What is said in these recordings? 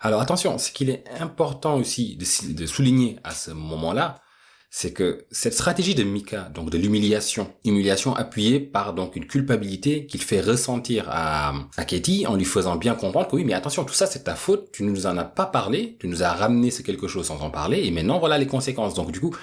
Alors attention, ce qu'il est important aussi de souligner à ce moment-là, c'est que cette stratégie de Mika, donc de humiliation appuyée par donc une culpabilité qu'il fait ressentir à Katie en lui faisant bien comprendre que oui, mais attention, tout ça c'est ta faute, tu nous en as pas parlé, tu nous as ramené ce quelque chose sans en parler, et maintenant voilà les conséquences. Donc du coup,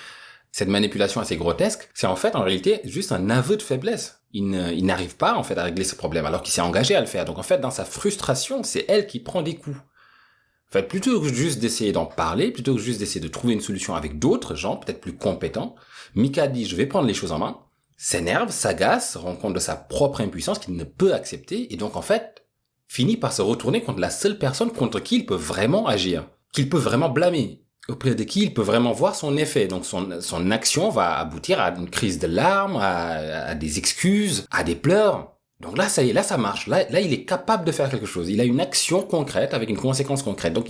cette manipulation assez grotesque, c'est en fait en réalité juste un aveu de faiblesse. Il n'arrive pas en fait à régler ce problème alors qu'il s'est engagé à le faire. Donc en fait, dans sa frustration, c'est elle qui prend des coups. En fait, plutôt que juste d'essayer d'en parler, plutôt que juste d'essayer de trouver une solution avec d'autres gens, peut-être plus compétents, Mika dit « je vais prendre les choses en main », s'énerve, s'agace, rend compte de sa propre impuissance qu'il ne peut accepter, et donc en fait, finit par se retourner contre la seule personne contre qui il peut vraiment agir, qu'il peut vraiment blâmer, auprès de qui il peut vraiment voir son effet. Donc son action va aboutir à une crise de larmes, à des excuses, à des pleurs. Donc là, ça y est, là, ça marche. Là, il est capable de faire quelque chose. Il a une action concrète avec une conséquence concrète. Donc,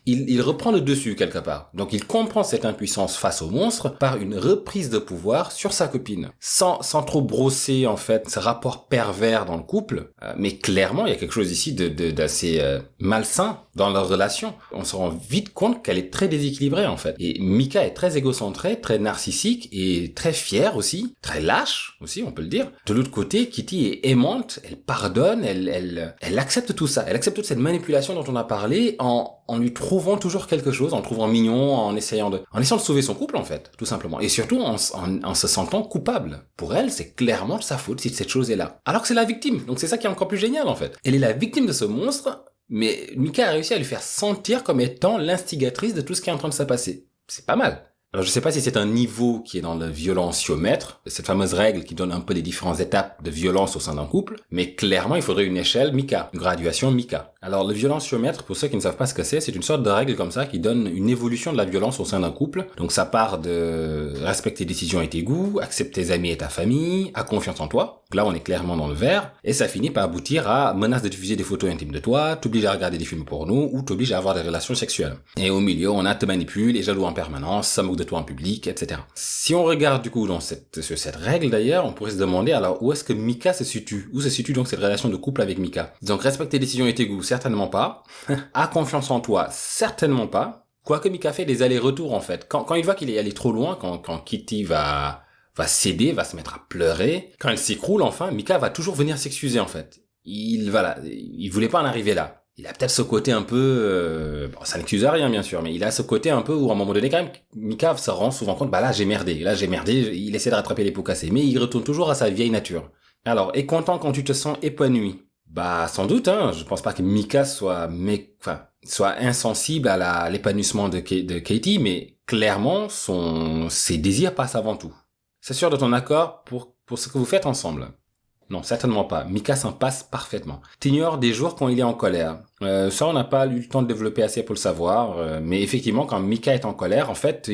il reprend le dessus quelque part. Donc, il comprend cette impuissance face au monstre par une reprise de pouvoir sur sa copine. Sans trop brosser, en fait, ce rapport pervers dans le couple. Mais clairement, il y a quelque chose ici d'assez malsain dans leur relation. On se rend vite compte qu'elle est très déséquilibrée, en fait. Et Mika est très égocentrée, très narcissique et très fière aussi. Très lâche aussi, on peut le dire. De l'autre côté, Kitty est aimante, elle pardonne, elle accepte tout ça. Elle accepte toute cette manipulation dont on a parlé en lui trouvant toujours quelque chose, en le trouvant mignon, en essayant de sauver son couple, en fait, tout simplement. Et surtout, en se sentant coupable. Pour elle, c'est clairement de sa faute si cette chose est là. Alors que c'est la victime. Donc c'est ça qui est encore plus génial, en fait. Elle est la victime de ce monstre, mais Mika a réussi à lui faire sentir comme étant l'instigatrice de tout ce qui est en train de se passer. C'est pas mal. Alors je sais pas si c'est un niveau qui est dans le violenciomètre, cette fameuse règle qui donne un peu les différentes étapes de violence au sein d'un couple, mais clairement il faudrait une échelle Mika, une graduation Mika. Alors le violenciomètre, pour ceux qui ne savent pas ce que c'est une sorte de règle comme ça qui donne une évolution de la violence au sein d'un couple. Donc ça part de respecter tes décisions et tes goûts, accepter tes amis et ta famille, a confiance en toi. Donc là on est clairement dans le vert, et ça finit par aboutir à menace de diffuser des photos intimes de toi, t'oblige à regarder des films porno ou t'oblige à avoir des relations sexuelles. Et au milieu on a te manipule, est jaloux en permanence, ça moque de toi en public, etc. Si on regarde du coup sur cette règle d'ailleurs, on pourrait se demander alors où est-ce que Mika se situe? Où se situe donc cette relation de couple avec Mika? Donc respecte tes décisions et tes goûts, certainement pas. A confiance en toi, certainement pas. Quoique Mika fait des allers-retours en fait. Quand il voit qu'il est allé trop loin, quand Kitty va céder, va se mettre à pleurer, quand elle s'écroule enfin, Mika va toujours venir s'excuser en fait. Il voulait pas en arriver là. Il a peut-être ce côté un peu, bon, ça n'excuse rien bien sûr, mais il a ce côté un peu où à un moment donné quand même, Mika se rend souvent compte, là j'ai merdé, il essaie de rattraper les pots cassés, mais il retourne toujours à sa vieille nature. Alors, est content quand tu te sens épanoui? Sans doute, je pense pas que Mika soit insensible à l'épanouissement de Katie, mais clairement, ses désirs passent avant tout. C'est sûr de ton accord pour ce que vous faites ensemble? Non, certainement pas. Mika s'en passe parfaitement. T'ignores des jours quand il est en colère. Ça, on n'a pas eu le temps de développer assez pour le savoir. Mais effectivement, quand Mika est en colère, en fait,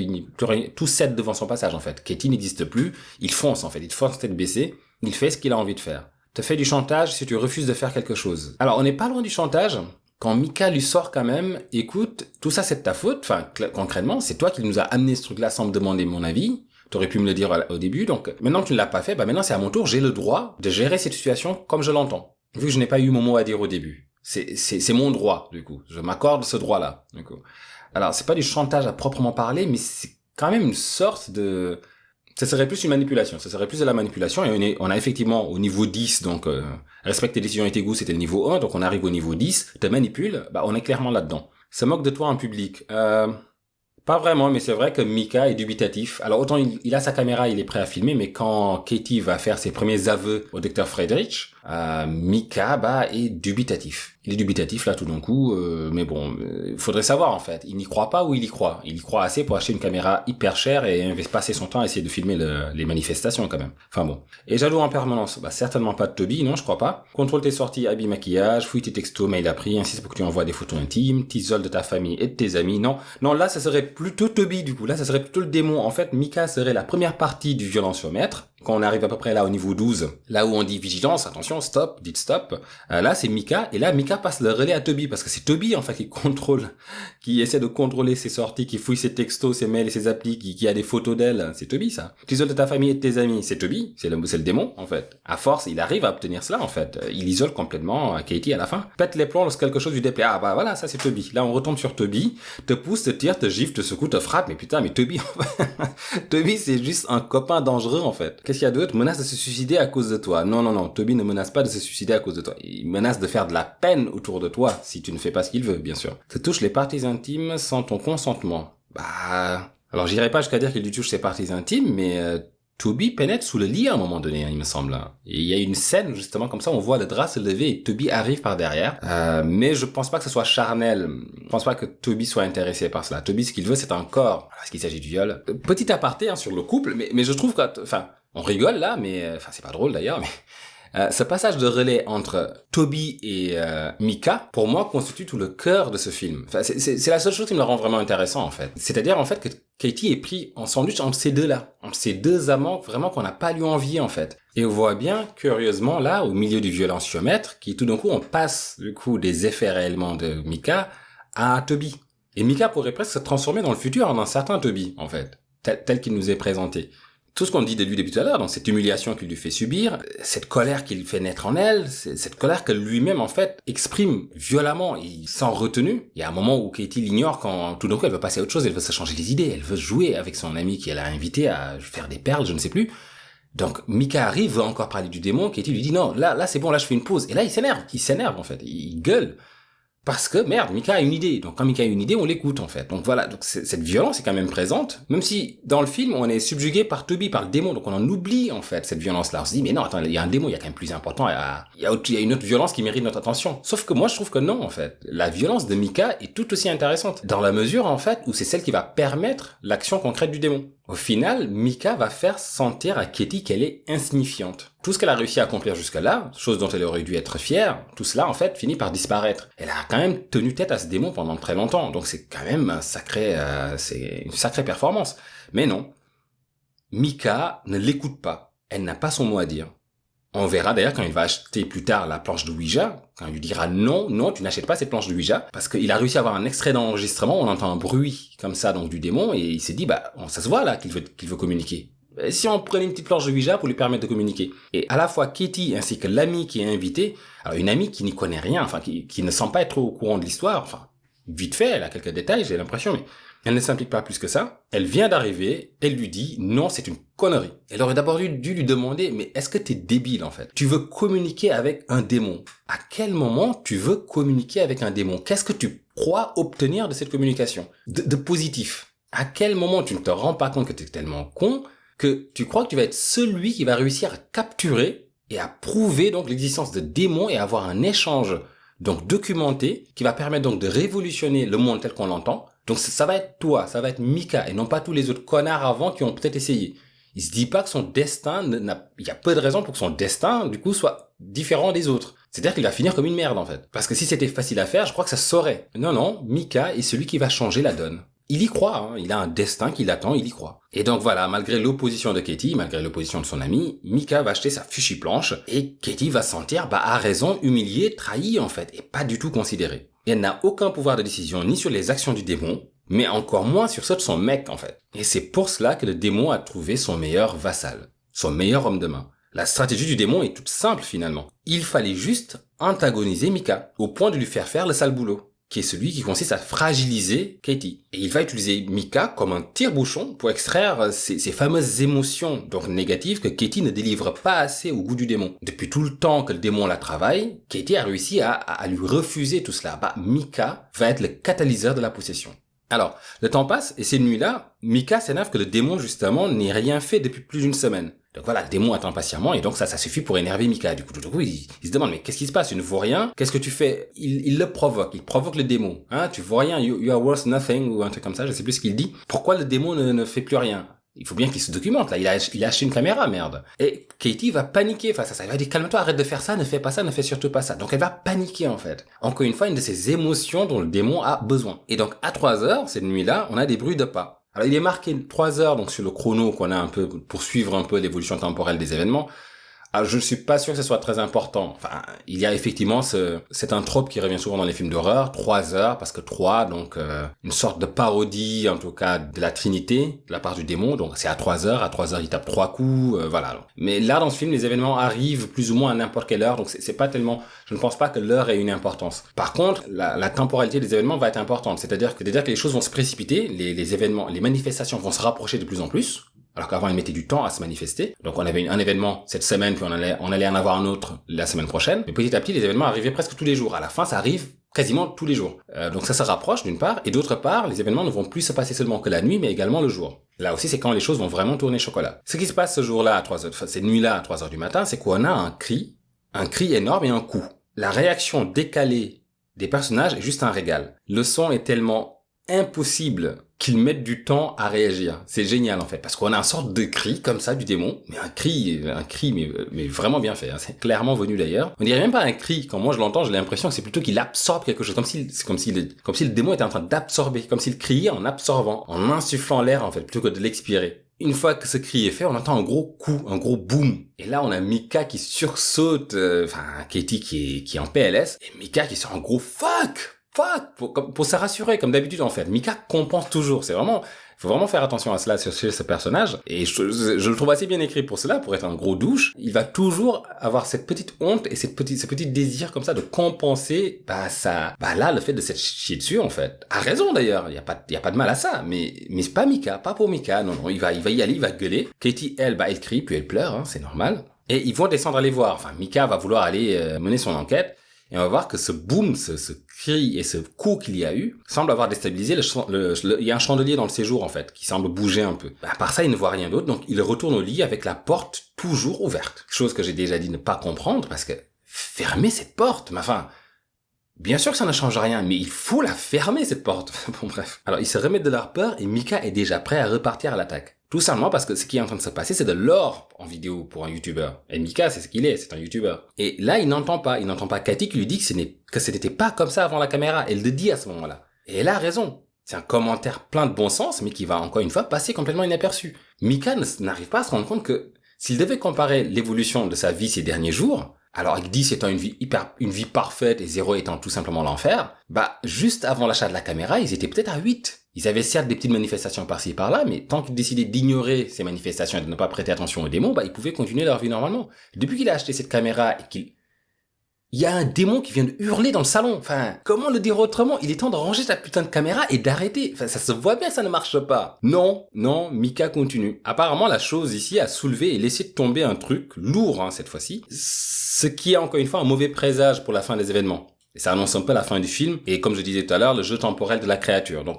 tout cède devant son passage, en fait. Katie n'existe plus. Il fonce, en fait. Il fonce tête baissée. Il fait ce qu'il a envie de faire. Te fait du chantage si tu refuses de faire quelque chose. Alors, on n'est pas loin du chantage. Quand Mika lui sort quand même, écoute, tout ça c'est de ta faute. Enfin, concrètement, c'est toi qui nous as amené ce truc-là sans me demander mon avis. T'aurais pu me le dire au début, donc maintenant que tu ne l'as pas fait, maintenant c'est à mon tour, j'ai le droit de gérer cette situation comme je l'entends. Vu que je n'ai pas eu mon mot à dire au début. C'est mon droit, du coup. Je m'accorde ce droit-là, du coup. Alors, c'est pas du chantage à proprement parler, mais c'est quand même une sorte de... Ça serait plus une manipulation, ça serait plus de la manipulation, et on a effectivement au niveau 10, donc respecte tes décisions et tes goûts, c'était le niveau 1, donc on arrive au niveau 10, te manipule, on est clairement là-dedans. Se moque de toi en public. Pas vraiment, mais c'est vrai que Mika est dubitatif. Alors autant il a sa caméra, il est prêt à filmer, mais quand Katie va faire ses premiers aveux au docteur Friedrich, Mika est dubitatif. Il est dubitatif là tout d'un coup, mais bon, faudrait savoir en fait. Il n'y croit pas ou il y croit? Il y croit assez pour acheter une caméra hyper chère et passer son temps à essayer de filmer les manifestations quand même. Enfin bon. Et jaloux en permanence? Certainement pas de Toby, non, je crois pas. Contrôle tes sorties, habits, maquillage, fouille tes textos, mail appris, insiste pour que tu envoies des photos intimes, t'isole de ta famille et de tes amis. Non, là ça serait plutôt Toby du coup. Là ça serait plutôt le démon. En fait, Mika serait la première partie du violenciomètre. Quand on arrive à peu près là au niveau 12, là où on dit vigilance, attention, stop, dites stop, là c'est Mika, et là Mika passe le relais à Toby, parce que c'est Toby en fait qui essaie de contrôler ses sorties, qui fouille ses textos, ses mails et ses applis, qui a des photos d'elle, c'est Toby ça. T'isole de ta famille et de tes amis, c'est Toby, c'est le démon en fait. À force, il arrive à obtenir cela en fait, il isole complètement Katie à la fin. Pète les plombs lorsque quelque chose lui déplaît, ah bah voilà, ça c'est Toby. Là on retombe sur Toby, te pousse, te tire, te gifle, te secoue, te frappe, mais putain, mais Toby, Toby c'est juste un copain dangereux en fait. Qu'est-ce qu'il y a d'autre? Menace de se suicider à cause de toi. Non, Toby ne menace pas de se suicider à cause de toi. Il menace de faire de la peine autour de toi, si tu ne fais pas ce qu'il veut, bien sûr. Te touche les parties intimes sans ton consentement. Bah, alors j'irai pas jusqu'à dire qu'il lui touche ses parties intimes, mais Toby pénètre sous le lit à un moment donné, hein, il me semble. Et il y a une scène, justement, comme ça, on voit le drap se lever et Toby arrive par derrière. Mais je pense pas que ce soit charnel. Je pense pas que Toby soit intéressé par cela. Toby, ce qu'il veut, c'est un corps. Est-ce qu'il s'agit du viol? Petit aparté, hein, sur le couple, mais je trouve que, enfin, on rigole là, mais, c'est pas drôle d'ailleurs, mais, ce passage de relais entre Toby et Mika, pour moi, constitue tout le cœur de ce film. Enfin, c'est la seule chose qui me le rend vraiment intéressant, en fait. C'est-à-dire, en fait, que Katie est pris en sandwich entre ces deux-là, entre ces deux amants vraiment qu'on n'a pas à lui envier, en fait. Et on voit bien, curieusement, là, au milieu du violenciomètre, qui tout d'un coup, on passe, du coup, des effets réellement de Mika à Toby. Et Mika pourrait presque se transformer dans le futur en un certain Toby, en fait, tel qu'il nous est présenté. Tout ce qu'on dit de lui depuis tout à l'heure, donc cette humiliation qu'il lui fait subir, cette colère qu'il fait naître en elle, cette colère que lui-même, en fait, exprime violemment et sans retenue. Il y a un moment où Katie l'ignore quand tout d'un coup elle veut passer à autre chose, elle veut se changer les idées, elle veut jouer avec son ami qu'elle a invité à faire des perles, je ne sais plus. Donc Mika arrive, veut encore parler du démon, Katie lui dit non, là c'est bon, là je fais une pause. Et là il s'énerve en fait, il gueule. Parce que, merde, Mika a une idée. Donc, quand Mika a une idée, on l'écoute, en fait. Donc, voilà. Donc, cette violence est quand même présente. Même si, dans le film, on est subjugué par Toby, par le démon. Donc, on en oublie, en fait, cette violence-là. On se dit, mais non, attends, il y a un démon, il y a quand même plus important. Il y a une autre violence qui mérite notre attention. Sauf que moi, je trouve que non, en fait. La violence de Mika est tout aussi intéressante. Dans la mesure, en fait, où c'est celle qui va permettre l'action concrète du démon. Au final, Mika va faire sentir à Katie qu'elle est insignifiante. Tout ce qu'elle a réussi à accomplir jusque-là, chose dont elle aurait dû être fière, tout cela, en fait, finit par disparaître. Elle a quand même tenu tête à ce démon pendant très longtemps, donc c'est quand même c'est une sacrée performance. Mais non. Mika ne l'écoute pas. Elle n'a pas son mot à dire. On verra d'ailleurs quand il va acheter plus tard la planche de Ouija, quand il lui dira non, tu n'achètes pas cette planche de Ouija, parce qu'il a réussi à avoir un extrait d'enregistrement, on entend un bruit comme ça donc du démon, et il s'est dit ça se voit là qu'il veut communiquer. Et si on prenait une petite planche de Ouija pour lui permettre de communiquer. Et à la fois Katie ainsi que l'amie qui est invitée, alors une amie qui n'y connaît rien, enfin qui ne semble pas être au courant de l'histoire, enfin vite fait, elle a quelques détails, j'ai l'impression, mais elle ne s'implique pas plus que ça. Elle vient d'arriver, elle lui dit non, c'est une connerie. Elle aurait d'abord dû lui demander, mais est-ce que t'es débile en fait? Tu veux communiquer avec un démon. À quel moment tu veux communiquer avec un démon? Qu'est-ce que tu crois obtenir de cette communication? De positif. À quel moment tu ne te rends pas compte que t'es tellement con que tu crois que tu vas être celui qui va réussir à capturer et à prouver donc l'existence de démons et avoir un échange donc documenté qui va permettre donc de révolutionner le monde tel qu'on l'entend. Donc ça va être toi, ça va être Mika et non pas tous les autres connards avant qui ont peut-être essayé. Il se dit pas que son destin il y a peu de raisons pour que son destin du coup soit différent des autres. C'est-à-dire qu'il va finir comme une merde en fait. Parce que si c'était facile à faire, je crois que ça se saurait. Non, Mika est celui qui va changer la donne. Il y croit, hein. Il a un destin qui l'attend, il y croit. Et donc voilà, malgré l'opposition de Katie, malgré l'opposition de son ami, Mika va acheter sa fichue planche et Katie va se sentir, à raison, humiliée, trahie en fait, et pas du tout considérée. Et elle n'a aucun pouvoir de décision ni sur les actions du démon, mais encore moins sur ceux de son mec en fait. Et c'est pour cela que le démon a trouvé son meilleur vassal, son meilleur homme de main. La stratégie du démon est toute simple finalement. Il fallait juste antagoniser Mika, au point de lui faire le sale boulot, qui est celui qui consiste à fragiliser Katie. Et il va utiliser Mika comme un tire-bouchon pour extraire ces fameuses émotions donc négatives que Katie ne délivre pas assez au goût du démon. Depuis tout le temps que le démon la travaille, Katie a réussi à lui refuser tout cela. Mika va être le catalyseur de la possession. Alors, le temps passe et ces nuits-là, Mika s'énerve que le démon justement n'ait rien fait depuis plus d'une semaine. Donc voilà, le démon attend patiemment et donc ça suffit pour énerver Mika. Du coup, il se demande, mais qu'est-ce qui se passe? Tu ne vaux rien? Qu'est-ce que tu fais? Il le provoque, il provoque le démon. Hein, tu vaux rien, you are worth nothing, ou un truc comme ça, je sais plus ce qu'il dit. Pourquoi le démon ne fait plus rien? Il faut bien qu'il se documente, là. Il a acheté une caméra, merde. Et Katie va paniquer face à ça. Elle va dire, calme-toi, arrête de faire ça, ne fais pas ça, ne fais surtout pas ça. Donc elle va paniquer, en fait. Encore une fois, une de ces émotions dont le démon a besoin. Et donc, à 3 heures, cette nuit-là, on a des bruits de pas. Alors, il est marqué 3 heures, donc sur le chrono qu'on a un peu pour suivre un peu l'évolution temporelle des événements. Alors, je ne suis pas sûr que ce soit très important. Enfin, il y a effectivement c'est un trope qui revient souvent dans les films d'horreur, 3 heures, parce que 3, donc, une sorte de parodie, en tout cas, de la Trinité, de la part du démon. Donc, c'est à 3 heures. À 3 heures, il tape 3 coups, voilà. Mais là, dans ce film, les événements arrivent plus ou moins à n'importe quelle heure. Donc, c'est pas tellement, je ne pense pas que l'heure ait une importance. Par contre, la temporalité des événements va être importante. C'est-à-dire que les choses vont se précipiter, les événements, les manifestations vont se rapprocher de plus en plus. Alors qu'avant, ils mettaient du temps à se manifester. Donc, on avait un événement cette semaine, puis on allait en avoir un autre la semaine prochaine. Mais petit à petit, les événements arrivaient presque tous les jours. À la fin, ça arrive quasiment tous les jours. Donc, ça se rapproche d'une part. Et d'autre part, les événements ne vont plus se passer seulement que la nuit, mais également le jour. Là aussi, c'est quand les choses vont vraiment tourner chocolat. Ce qui se passe ce jour-là, à 3 heures, cette nuit-là, à 3 heures du matin, c'est qu'on a un cri énorme et un coup. La réaction décalée des personnages est juste un régal. Le son est tellement impossible qu'ils mettent du temps à réagir. C'est génial en fait, parce qu'on a une sorte de cri comme ça du démon, mais un cri mais vraiment bien fait. Hein. C'est clairement venu d'ailleurs. On dirait même pas un cri. Quand moi je l'entends, j'ai l'impression que c'est plutôt qu'il absorbe quelque chose, comme si le démon était en train d'absorber, comme s'il criait en absorbant, en insufflant l'air en fait, plutôt que de l'expirer. Une fois que ce cri est fait, on entend un gros coup, un gros boom. Et là, on a Micah qui sursaute, Katie qui est en PLS, et Micah qui sort un gros fuck, pour se rassurer, comme d'habitude en fait. Micah compense toujours. Faut vraiment faire attention à cela chez ce personnage. Et je le trouve assez bien écrit pour cela, pour être un gros douche. Il va toujours avoir cette petite honte et ce petit désir comme ça de compenser, là, le fait de s'être chié dessus en fait. A raison d'ailleurs. Il y a pas de mal à ça. Mais c'est pas Micah, pas pour Micah. Non, il va y aller, il va gueuler. Katie, elle crie, puis elle pleure, hein, c'est normal. Et ils vont descendre aller voir. Enfin, Micah va vouloir aller mener son enquête. Et on va voir que ce boom, ce cri et ce coup qu'il y a eu semble avoir déstabilisé il y a un chandelier dans le séjour, en fait, qui semble bouger un peu. À part ça, il ne voit rien d'autre, donc il retourne au lit avec la porte toujours ouverte. Chose que j'ai déjà dit ne pas comprendre, parce que fermer cette porte, bien sûr que ça ne change rien, mais il faut la fermer, cette porte. Bon, bref. Alors, ils se remettent de leur peur et Micah est déjà prêt à repartir à l'attaque. Tout simplement parce que ce qui est en train de se passer, c'est de l'or en vidéo pour un youtubeur. Et Micah, c'est ce qu'il est, c'est un youtubeur. Et là, il n'entend pas Cathy qui lui dit que ce n'était pas comme ça avant la caméra. Elle le dit à ce moment-là. Et elle a raison. C'est un commentaire plein de bon sens, mais qui va encore une fois passer complètement inaperçu. Micah n'arrive pas à se rendre compte que s'il devait comparer l'évolution de sa vie ces derniers jours, alors avec 10 étant une vie parfaite et 0 étant tout simplement l'enfer, juste avant l'achat de la caméra, ils étaient peut-être à 8. Ils avaient certes des petites manifestations par-ci par-là, mais tant qu'ils décidaient d'ignorer ces manifestations et de ne pas prêter attention aux démons, ils pouvaient continuer leur vie normalement. Depuis qu'il a acheté cette caméra et il y a un démon qui vient de hurler dans le salon. Enfin, comment le dire autrement? Il est temps de ranger sa putain de caméra et d'arrêter. Enfin, ça se voit bien que ça ne marche pas. Non, Micah continue. Apparemment, la chose ici a soulevé et laissé tomber un truc lourd, cette fois-ci. Ce qui est encore une fois un mauvais présage pour la fin des événements. Et ça annonce un peu la fin du film. Et comme je disais tout à l'heure, le jeu temporel de la créature. Donc,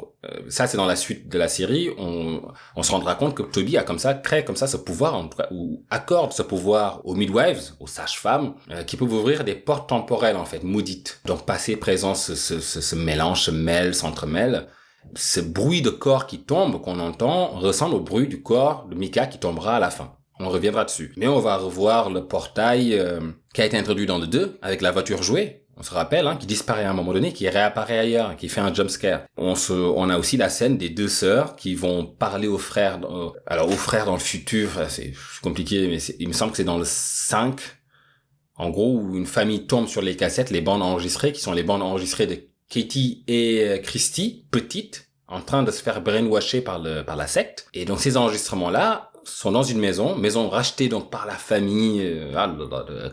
ça, c'est dans la suite de la série. On se rendra compte que Toby crée comme ça ce pouvoir, en tout cas, ou accorde ce pouvoir aux midwives, aux sages-femmes, qui peuvent ouvrir des portes temporelles, en fait, maudites. Donc, passé, présent, se mélange, se mêle, s'entremêle. Ce bruit de corps qui tombe, qu'on entend, ressemble au bruit du corps de Micah qui tombera à la fin. On reviendra dessus. Mais on va revoir le portail qui a été introduit dans le 2, avec la voiture jouée. On se rappelle, qui disparaît à un moment donné, qui réapparaît ailleurs, qui fait un jumpscare. On a aussi la scène des deux sœurs qui vont parler aux frères, aux frères dans le futur, c'est compliqué, mais il me semble que c'est dans le 5, en gros, où une famille tombe sur les cassettes, les bandes enregistrées, qui sont les bandes enregistrées de Katie et Christy, petites, en train de se faire brainwasher par la secte. Et donc ces enregistrements-là sont dans une maison rachetée donc par la famille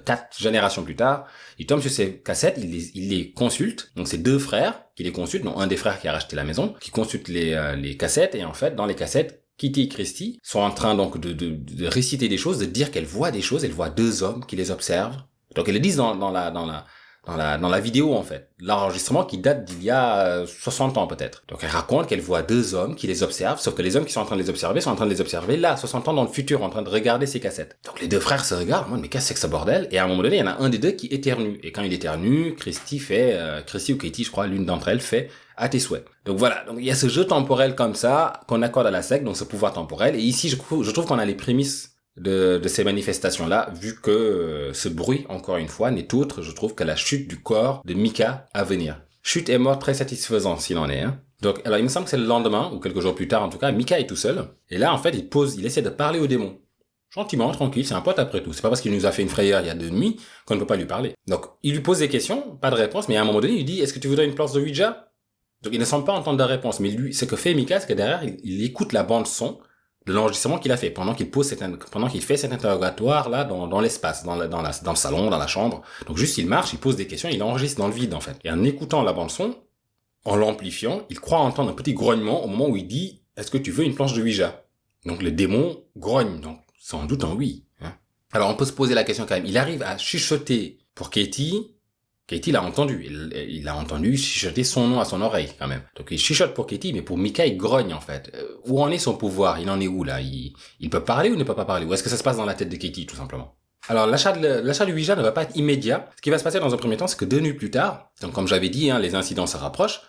4 générations plus tard. Ils tombent sur ces cassettes, ils les consultent. Donc c'est deux frères qui les consultent, non un des frères qui a racheté la maison, qui consulte les cassettes. Et en fait, dans les cassettes, Kitty et Christy sont en train donc de réciter des choses, de dire qu'elles voient des choses. Elles voient deux hommes qui les observent. Donc elles le disent dans la vidéo, en fait. L'enregistrement qui date d'il y a 60 ans, peut-être. Donc, elle raconte qu'elle voit deux hommes qui les observent, sauf que les hommes qui sont en train de les observer sont en train de les observer là, 60 ans dans le futur, en train de regarder ces cassettes. Donc, les deux frères se regardent, mais qu'est-ce que c'est que ce bordel? Et à un moment donné, il y en a un des deux qui éternue. Et quand il éternue, Christy ou Katie, je crois, l'une d'entre elles fait à tes souhaits. Donc voilà. Donc, il y a ce jeu temporel comme ça, qu'on accorde à la secte, donc ce pouvoir temporel. Et ici, je trouve qu'on a les prémices de ces manifestations-là, vu que ce bruit, encore une fois, n'est autre, je trouve, que la chute du corps de Micah à venir. Chute et mort très satisfaisant, s'il en est. Donc, alors il me semble que c'est le lendemain, ou quelques jours plus tard en tout cas, Mika est tout seul. Et là, en fait, il essaie de parler au démon. Gentiment, tranquille, c'est un pote après tout. C'est pas parce qu'il nous a fait une frayeur il y a 2 nuits qu'on ne peut pas lui parler. Donc, il lui pose des questions, pas de réponse, mais à un moment donné, il lui dit, est-ce que tu voudrais une planche de Ouija? Donc, il ne semble pas entendre de réponse. Mais lui, ce que fait Mika, c'est que derrière, il écoute la bande son de l'enregistrement qu'il a fait pendant qu'il fait cet interrogatoire là dans l'espace, dans le salon, dans la chambre. Donc, juste, il marche, il pose des questions, il enregistre dans le vide, en fait. Et en écoutant la bande son, en l'amplifiant, il croit entendre un petit grognement au moment où il dit « Est-ce que tu veux une planche de Ouija ?» Donc le démon grogne, donc sans doute un oui. Hein. Alors on peut se poser la question quand même. Il arrive à chuchoter pour Katie. Katie l'a entendu. Il a entendu chuchoter son nom à son oreille quand même. Donc il chuchote pour Katie, mais pour Mika, il grogne en fait. Où en est son pouvoir? Il en est où là? Il peut parler ou ne peut pas parler? Ou est-ce que ça se passe dans la tête de Katie tout simplement? Alors l'achat du Ouija ne va pas être immédiat. Ce qui va se passer dans un premier temps, c'est que 2 nuits plus tard, donc comme j'avais dit, les incidents se rapprochent,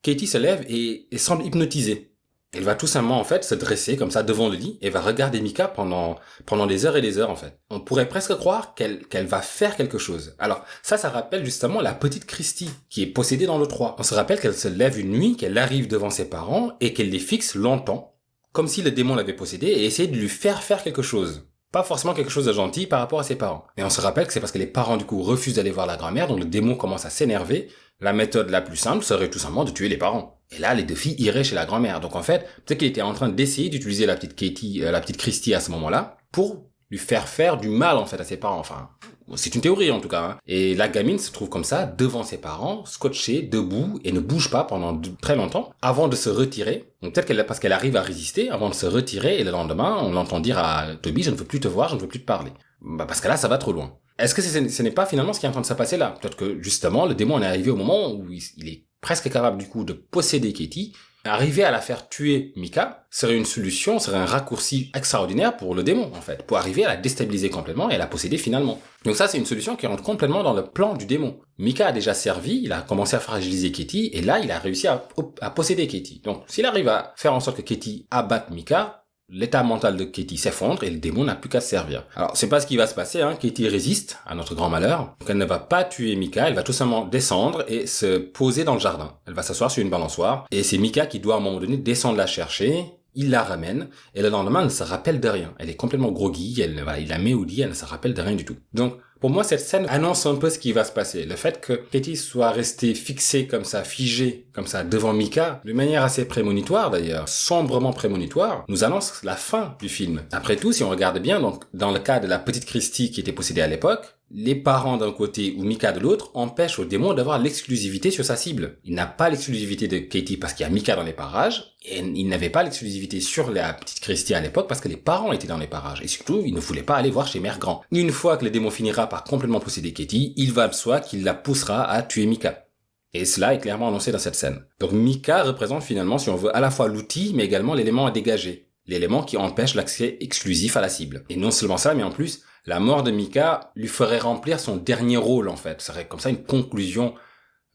Katie se lève et semble hypnotisée. Elle va tout simplement en fait se dresser comme ça devant le lit et va regarder Mika pendant des heures et des heures en fait. On pourrait presque croire qu'elle va faire quelque chose. Alors ça rappelle justement la petite Christy qui est possédée dans le 3. On se rappelle qu'elle se lève une nuit, qu'elle arrive devant ses parents et qu'elle les fixe longtemps, comme si le démon l'avait possédée et essayait de lui faire quelque chose. Pas forcément quelque chose de gentil par rapport à ses parents. Mais on se rappelle que c'est parce que les parents du coup refusent d'aller voir la grand-mère, donc le démon commence à s'énerver. La méthode la plus simple serait tout simplement de tuer les parents. Et là, les 2 filles iraient chez la grand-mère. Donc en fait, peut-être qu'il était en train d'essayer d'utiliser la petite Christy à ce moment-là, pour lui faire du mal en fait à ses parents. Enfin, c'est une théorie en tout cas. Hein. Et la gamine se trouve comme ça, devant ses parents, scotchée, debout, et ne bouge pas pendant très longtemps, avant de se retirer. Donc peut-être parce qu'elle arrive à résister, avant de se retirer, et le lendemain, on l'entend dire à Toby, je ne veux plus te voir, je ne veux plus te parler. Parce que là, ça va trop loin. Est-ce que ce n'est pas finalement ce qui est en train de se passer là? Peut-être que justement, le démon est arrivé au moment où il est presque capable du coup de posséder Katie. Arriver à la faire tuer Mika serait une solution, serait un raccourci extraordinaire pour le démon en fait, pour arriver à la déstabiliser complètement et à la posséder finalement. Donc ça c'est une solution qui rentre complètement dans le plan du démon. Mika a déjà servi, il a commencé à fragiliser Katie et là il a réussi à posséder Katie. Donc s'il arrive à faire en sorte que Katie abatte Mika, l'état mental de Katie s'effondre et le démon n'a plus qu'à se servir. Alors, c'est pas ce qui va se passer, hein. Katie résiste à notre grand malheur. Donc, elle ne va pas tuer Mika, elle va tout simplement descendre et se poser dans le jardin. Elle va s'asseoir sur une balançoire et c'est Mika qui doit à un moment donné descendre la chercher. Il la ramène et le lendemain, elle ne se rappelle de rien. Elle est complètement groggy, il la met au lit, elle ne se rappelle de rien du tout. Donc, pour moi, cette scène annonce un peu ce qui va se passer. Le fait que Katie soit restée fixée comme ça, figée comme ça devant Mika, de manière assez prémonitoire d'ailleurs, sombrement prémonitoire, nous annonce la fin du film. Après tout, si on regarde bien, donc dans le cas de la petite Christy qui était possédée à l'époque, les parents d'un côté ou Mika de l'autre empêchent au démon d'avoir l'exclusivité sur sa cible. Il n'a pas l'exclusivité de Katie parce qu'il y a Mika dans les parages, et il n'avait pas l'exclusivité sur la petite Christy à l'époque parce que les parents étaient dans les parages. Et surtout, il ne voulait pas aller voir chez Mère Grand. Une fois que le démon finira par complètement posséder Katie, il va de soi qu'il la poussera à tuer Mika. Et cela est clairement annoncé dans cette scène. Donc Mika représente finalement, si on veut, à la fois l'outil, mais également l'élément à dégager. L'élément qui empêche l'accès exclusif à la cible. Et non seulement ça, mais en plus, la mort de Mika lui ferait remplir son dernier rôle, en fait. Ce serait comme ça une conclusion.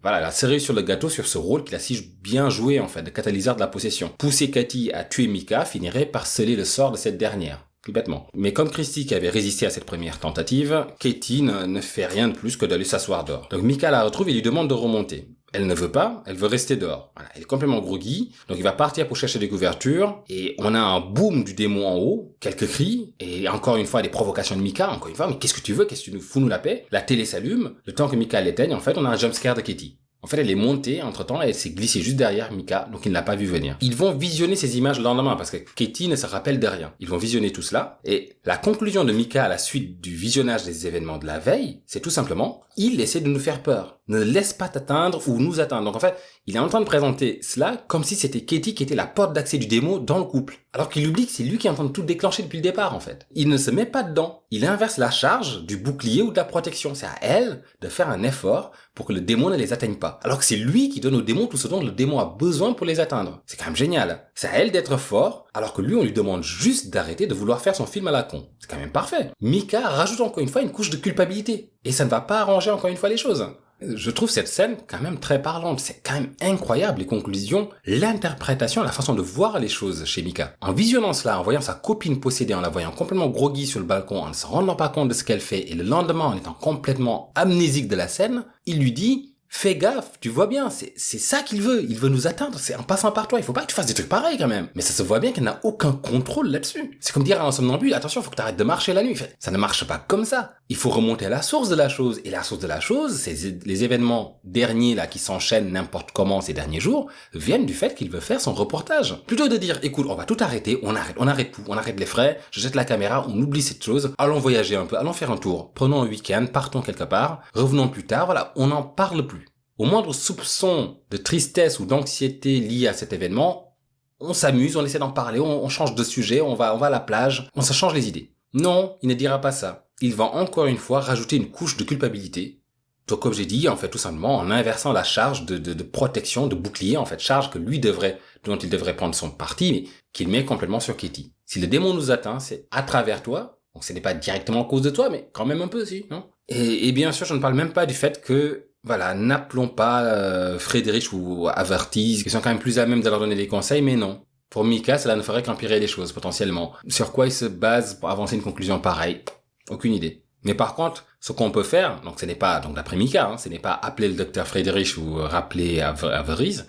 Voilà, la cerise sur le gâteau sur ce rôle qu'il a si bien joué, en fait, de catalyseur de la possession. Pousser Katie à tuer Mika finirait par sceller le sort de cette dernière. Tout bêtement. Mais comme Christy qui avait résisté à cette première tentative, Katie ne fait rien de plus que d'aller s'asseoir dehors. Donc Mika la retrouve et lui demande de remonter. Elle ne veut pas, elle veut rester dehors. Voilà, elle est complètement groggy, donc il va partir pour chercher des couvertures, et on a un boom du démon en haut, quelques cris, et encore une fois des provocations de Mika, encore une fois, mais qu'est-ce que tu veux, qu'est-ce que tu nous fous nous la paix? La télé s'allume, le temps que Mika l'éteigne, en fait on a un jumpscare de Katie. En fait, elle est montée, entre-temps, elle s'est glissée juste derrière Mika, donc il ne l'a pas vu venir. Ils vont visionner ces images le lendemain, parce que Katie ne se rappelle de rien. Ils vont visionner tout cela, et la conclusion de Mika à la suite du visionnage des événements de la veille, c'est tout simplement, il essaie de nous faire peur. Ne laisse pas t'atteindre ou nous atteindre. Donc en fait, il est en train de présenter cela comme si c'était Katie qui était la porte d'accès du démon dans le couple. Alors qu'il oublie que c'est lui qui est en train de tout déclencher depuis le départ, en fait. Il ne se met pas dedans. Il inverse la charge du bouclier ou de la protection. C'est à elle de faire un effort pour que le démon ne les atteigne pas. Alors que c'est lui qui donne au démon tout ce dont le démon a besoin pour les atteindre. C'est quand même génial. C'est à elle d'être fort, alors que lui, on lui demande juste d'arrêter de vouloir faire son film à la con. C'est quand même parfait. Mika rajoute encore une fois une couche de culpabilité. Et ça ne va pas arranger encore une fois les choses. Je trouve cette scène quand même très parlante. C'est quand même incroyable les conclusions, l'interprétation, la façon de voir les choses chez Mika. En visionnant cela, en voyant sa copine possédée, en la voyant complètement groggy sur le balcon, en ne se rendant pas compte de ce qu'elle fait, et le lendemain en étant complètement amnésique de la scène, il lui dit Fais gaffe, tu vois bien, c'est ça qu'il veut. Il veut nous atteindre, c'est en passant par toi. Il faut pas que tu fasses des trucs pareils quand même. Mais ça se voit bien qu'il n'a aucun contrôle là-dessus. C'est comme dire à un somnambule, attention, faut que tu arrêtes de marcher la nuit. Ça ne marche pas comme ça. Il faut remonter à la source de la chose. Et la source de la chose, c'est les événements derniers là qui s'enchaînent n'importe comment ces derniers jours, viennent du fait qu'il veut faire son reportage. Plutôt de dire, écoute, on va tout arrêter, on arrête tout, on arrête les frais, je jette la caméra, on oublie cette chose, allons voyager un peu, allons faire un tour, prenons un week-end, partons quelque part, revenons plus tard, voilà, on n'en parle plus. Au moindre soupçon de tristesse ou d'anxiété lié à cet événement, on s'amuse, on essaie d'en parler, on change de sujet, on va à la plage, on se change les idées. Non, il ne dira pas ça. Il va encore une fois rajouter une couche de culpabilité. Donc comme j'ai dit, en fait, tout simplement, en inversant la charge de protection, de bouclier, en fait, charge que dont il devrait prendre son parti, mais qu'il met complètement sur Katie. Si le démon nous atteint, c'est à travers toi, donc ce n'est pas directement à cause de toi, mais quand même un peu aussi, non? Et bien sûr, je ne parle même pas du fait que voilà, n'appelons pas Friedrich ou Avertis, qui sont quand même plus à même de leur donner des conseils, mais non. Pour Mika, cela ne ferait qu'empirer les choses, potentiellement. Sur quoi il se base pour avancer une conclusion pareille? Aucune idée. Mais par contre, ce qu'on peut faire, donc ce n'est pas, donc d'après Mika, ce n'est pas appeler le docteur Friedrich ou rappeler Avertis,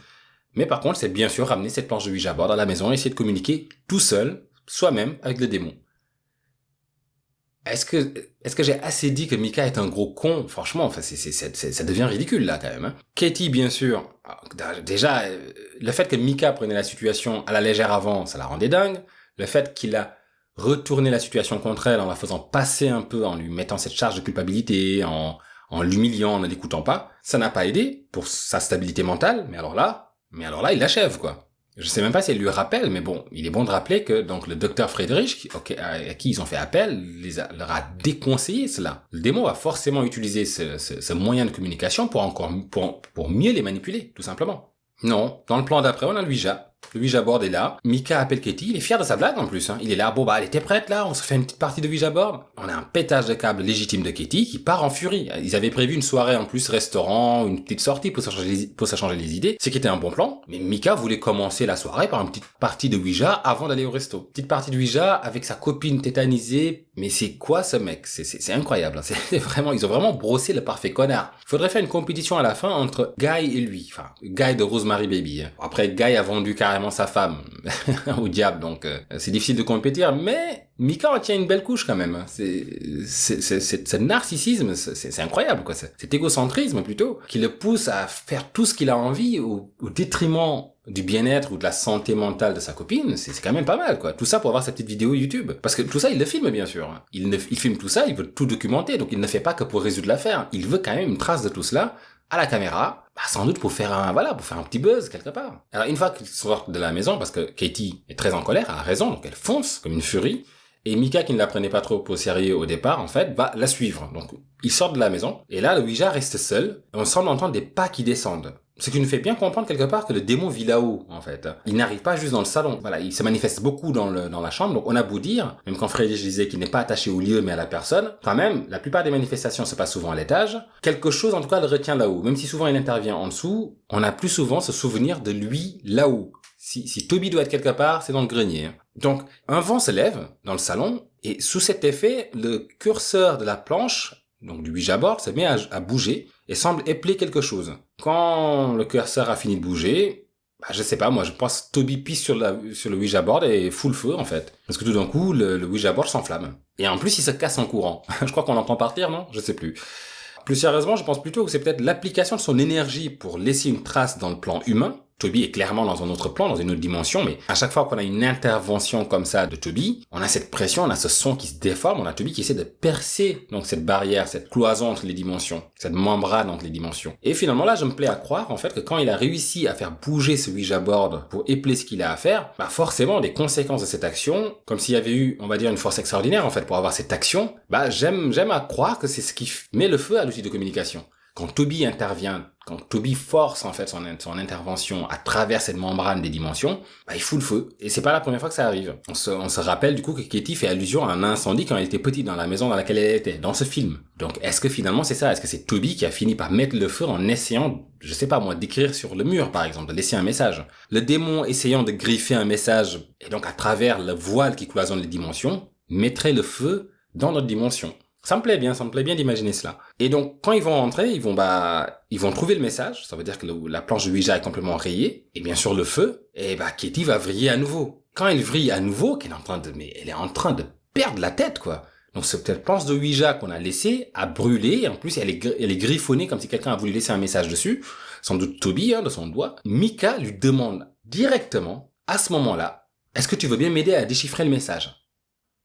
mais par contre, c'est bien sûr ramener cette planche de Ouija board à la maison et essayer de communiquer tout seul, soi-même, avec le démon. Est-ce que j'ai assez dit que Mika est un gros con? Franchement, enfin, ça devient ridicule, là, quand même, hein. Katie, bien sûr. Déjà, le fait que Mika prenait la situation à la légère avant, ça la rendait dingue. Le fait qu'il a retourné la situation contre elle en la faisant passer un peu, en lui mettant cette charge de culpabilité, en l'humiliant, en ne l'écoutant pas, ça n'a pas aidé pour sa stabilité mentale, mais alors là, il l'achève, quoi. Je sais même pas si elle lui rappelle, mais bon, il est bon de rappeler que donc le docteur Friedrich, à qui ils ont fait appel, leur a déconseillé cela. Le démon va forcément utiliser ce moyen de communication pour mieux les manipuler, tout simplement. Non, dans le plan d'après, on a le Ouija board est là. Mika appelle Katie. Il est fier de sa blague en plus, hein. Il est là. Bon bah, elle était prête là. On se fait une petite partie de Ouija board. On a un pétage de câble légitime de Katie qui part en furie. Ils avaient prévu une soirée en plus, restaurant, une petite sortie pour s'échanger les idées. Ce qui était un bon plan. Mais Mika voulait commencer la soirée par une petite partie de Ouija avant d'aller au resto. Petite partie de Ouija avec sa copine tétanisée. Mais c'est quoi ce mec? C'est incroyable. Hein. C'est vraiment, ils ont vraiment brossé le parfait connard. Il faudrait faire une compétition à la fin entre Guy et lui. Enfin, Guy de Rosemary Baby. Après, Guy a vendu carrément sa femme au diable, donc c'est difficile de compétir, mais Mika en tient une belle couche quand même. C'est narcissisme, c'est incroyable, quoi. Cet égocentrisme plutôt, qui le pousse à faire tout ce qu'il a envie au détriment du bien-être ou de la santé mentale de sa copine. C'est quand même pas mal, quoi. Tout ça pour avoir sa petite vidéo YouTube. Parce que tout ça, il le filme, bien sûr. Il filme tout ça, il veut tout documenter, donc il ne fait pas que pour résoudre l'affaire. Il veut quand même une trace de tout cela à la caméra, sans doute pour faire un petit buzz quelque part. Alors une fois qu'ils sortent de la maison, parce que Katie est très en colère, elle a raison, donc elle fonce comme une furie, et Mika, qui ne la prenait pas trop au sérieux au départ, en fait, va la suivre. Donc ils sortent de la maison, et là le Ouija reste seul, et on semble entendre des pas qui descendent. Ce qui nous fait bien comprendre quelque part que le démon vit là-haut, en fait. Il n'arrive pas juste dans le salon. Voilà, il se manifeste beaucoup dans la chambre. Donc on a beau dire, même quand Friedrich disait qu'il n'est pas attaché au lieu mais à la personne, quand même, la plupart des manifestations se passent souvent à l'étage. Quelque chose, en tout cas, le retient là-haut. Même si souvent il intervient en dessous, on a plus souvent ce souvenir de lui là-haut. Si Toby doit être quelque part, c'est dans le grenier. Donc, un vent se lève dans le salon, et sous cet effet, le curseur de la planche, donc du Ouija board, se met à bouger et semble épeler quelque chose. Quand le curseur a fini de bouger, je sais pas, moi je pense que Toby pisse sur le Ouija board et fout le feu en fait. Parce que tout d'un coup, le Ouija board s'enflamme. Et en plus, il se casse en courant. Je crois qu'on l'entend partir, non? Je sais plus. Plus sérieusement, je pense plutôt que c'est peut-être l'application de son énergie pour laisser une trace dans le plan humain. Toby est clairement dans un autre plan, dans une autre dimension, mais à chaque fois qu'on a une intervention comme ça de Toby, on a cette pression, on a ce son qui se déforme, on a Toby qui essaie de percer donc cette barrière, cette cloison entre les dimensions, cette membrane entre les dimensions. Et finalement là, je me plais à croire en fait que quand il a réussi à faire bouger ce Ouija board pour épeler ce qu'il a à faire, forcément des conséquences de cette action, comme s'il y avait eu, on va dire, une force extraordinaire en fait pour avoir cette action, j'aime à croire que c'est ce qui met le feu à l'outil de communication. Quand Toby intervient, quand Toby force en fait son intervention à travers cette membrane des dimensions, il fout le feu. Et c'est pas la première fois que ça arrive. On se rappelle du coup que Katie fait allusion à un incendie quand elle était petite dans la maison dans laquelle elle était, dans ce film. Donc est-ce que finalement c'est ça? Est-ce que c'est Toby qui a fini par mettre le feu en essayant, je sais pas moi, d'écrire sur le mur par exemple, de laisser un message? Le démon essayant de griffer un message, et donc à travers le voile qui cloisonne les dimensions, mettrait le feu dans notre dimension. Ça me plaît bien d'imaginer cela. Et donc, quand ils vont rentrer, ils vont trouver le message. Ça veut dire que la planche de Ouija est complètement rayée. Et bien sûr, le feu. Et Katie va vriller à nouveau. Quand elle vrille à nouveau, elle est en train de perdre la tête, quoi. Donc, cette planche de Ouija qu'on a laissée a brûlé. Et en plus, elle est griffonnée comme si quelqu'un a voulu laisser un message dessus. Sans doute Toby, de son doigt. Mika lui demande directement, à ce moment-là, est-ce que tu veux bien m'aider à déchiffrer le message?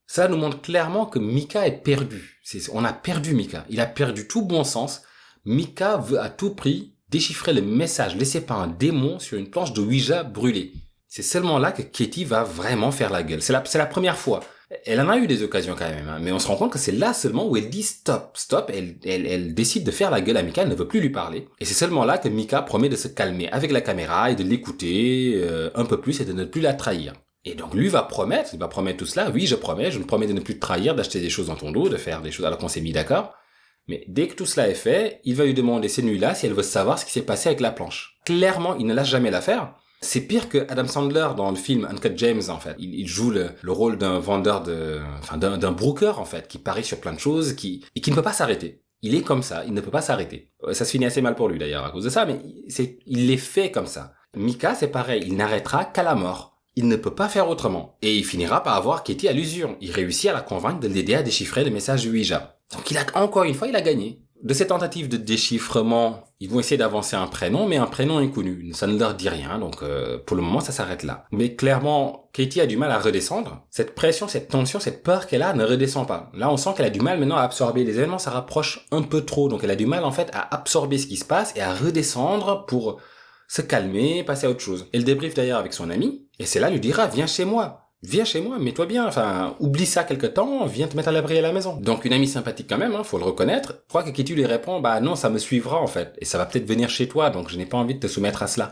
Ça nous montre clairement que Mika est perdu. On a perdu Mika. Il a perdu tout bon sens. Mika veut à tout prix déchiffrer le message laissé par un démon sur une planche de Ouija brûlée. C'est seulement là que Katie va vraiment faire la gueule. C'est la première fois. Elle en a eu des occasions quand même, hein, mais on se rend compte que c'est là seulement où elle dit stop. Elle décide de faire la gueule à Mika, elle ne veut plus lui parler. Et c'est seulement là que Mika promet de se calmer avec la caméra et de l'écouter un peu plus et de ne plus la trahir. Et donc lui il va promettre tout cela, oui je me promets de ne plus te trahir, d'acheter des choses dans ton dos, de faire des choses alors qu'on s'est mis d'accord. Mais dès que tout cela est fait, il va lui demander ces nuits-là si elle veut savoir ce qui s'est passé avec la planche. Clairement, il ne lâche jamais l'affaire. C'est pire que Adam Sandler dans le film Uncut James en fait. Il joue le rôle d'un vendeur d'un broker en fait, qui parie sur plein de choses, qui ne peut pas s'arrêter. Il est comme ça, il ne peut pas s'arrêter. Ça se finit assez mal pour lui d'ailleurs à cause de ça, mais il est fait comme ça. Mika c'est pareil, il n'arrêtera qu'à la mort. Il ne peut pas faire autrement. Et il finira par avoir Katie à l'usure. Il réussit à la convaincre de l'aider à déchiffrer le message du Ouija. Donc encore une fois, il a gagné. De cette tentative de déchiffrement, ils vont essayer d'avancer un prénom, mais un prénom inconnu. Ça ne leur dit rien, donc pour le moment, ça s'arrête là. Mais clairement, Katie a du mal à redescendre. Cette pression, cette tension, cette peur qu'elle a ne redescend pas. Là, on sent qu'elle a du mal maintenant à absorber. Les événements, ça rapproche un peu trop. Donc elle a du mal en fait à absorber ce qui se passe et à redescendre pour se calmer, passer à autre chose. Elle débriefe d'ailleurs avec son ami, et c'est là lui dira, viens chez moi, mets-toi bien, oublie ça quelque temps, viens te mettre à l'abri à la maison. Donc une amie sympathique quand même, faut le reconnaître. Je crois que Katie lui répond, non, ça me suivra en fait, et ça va peut-être venir chez toi, donc je n'ai pas envie de te soumettre à cela.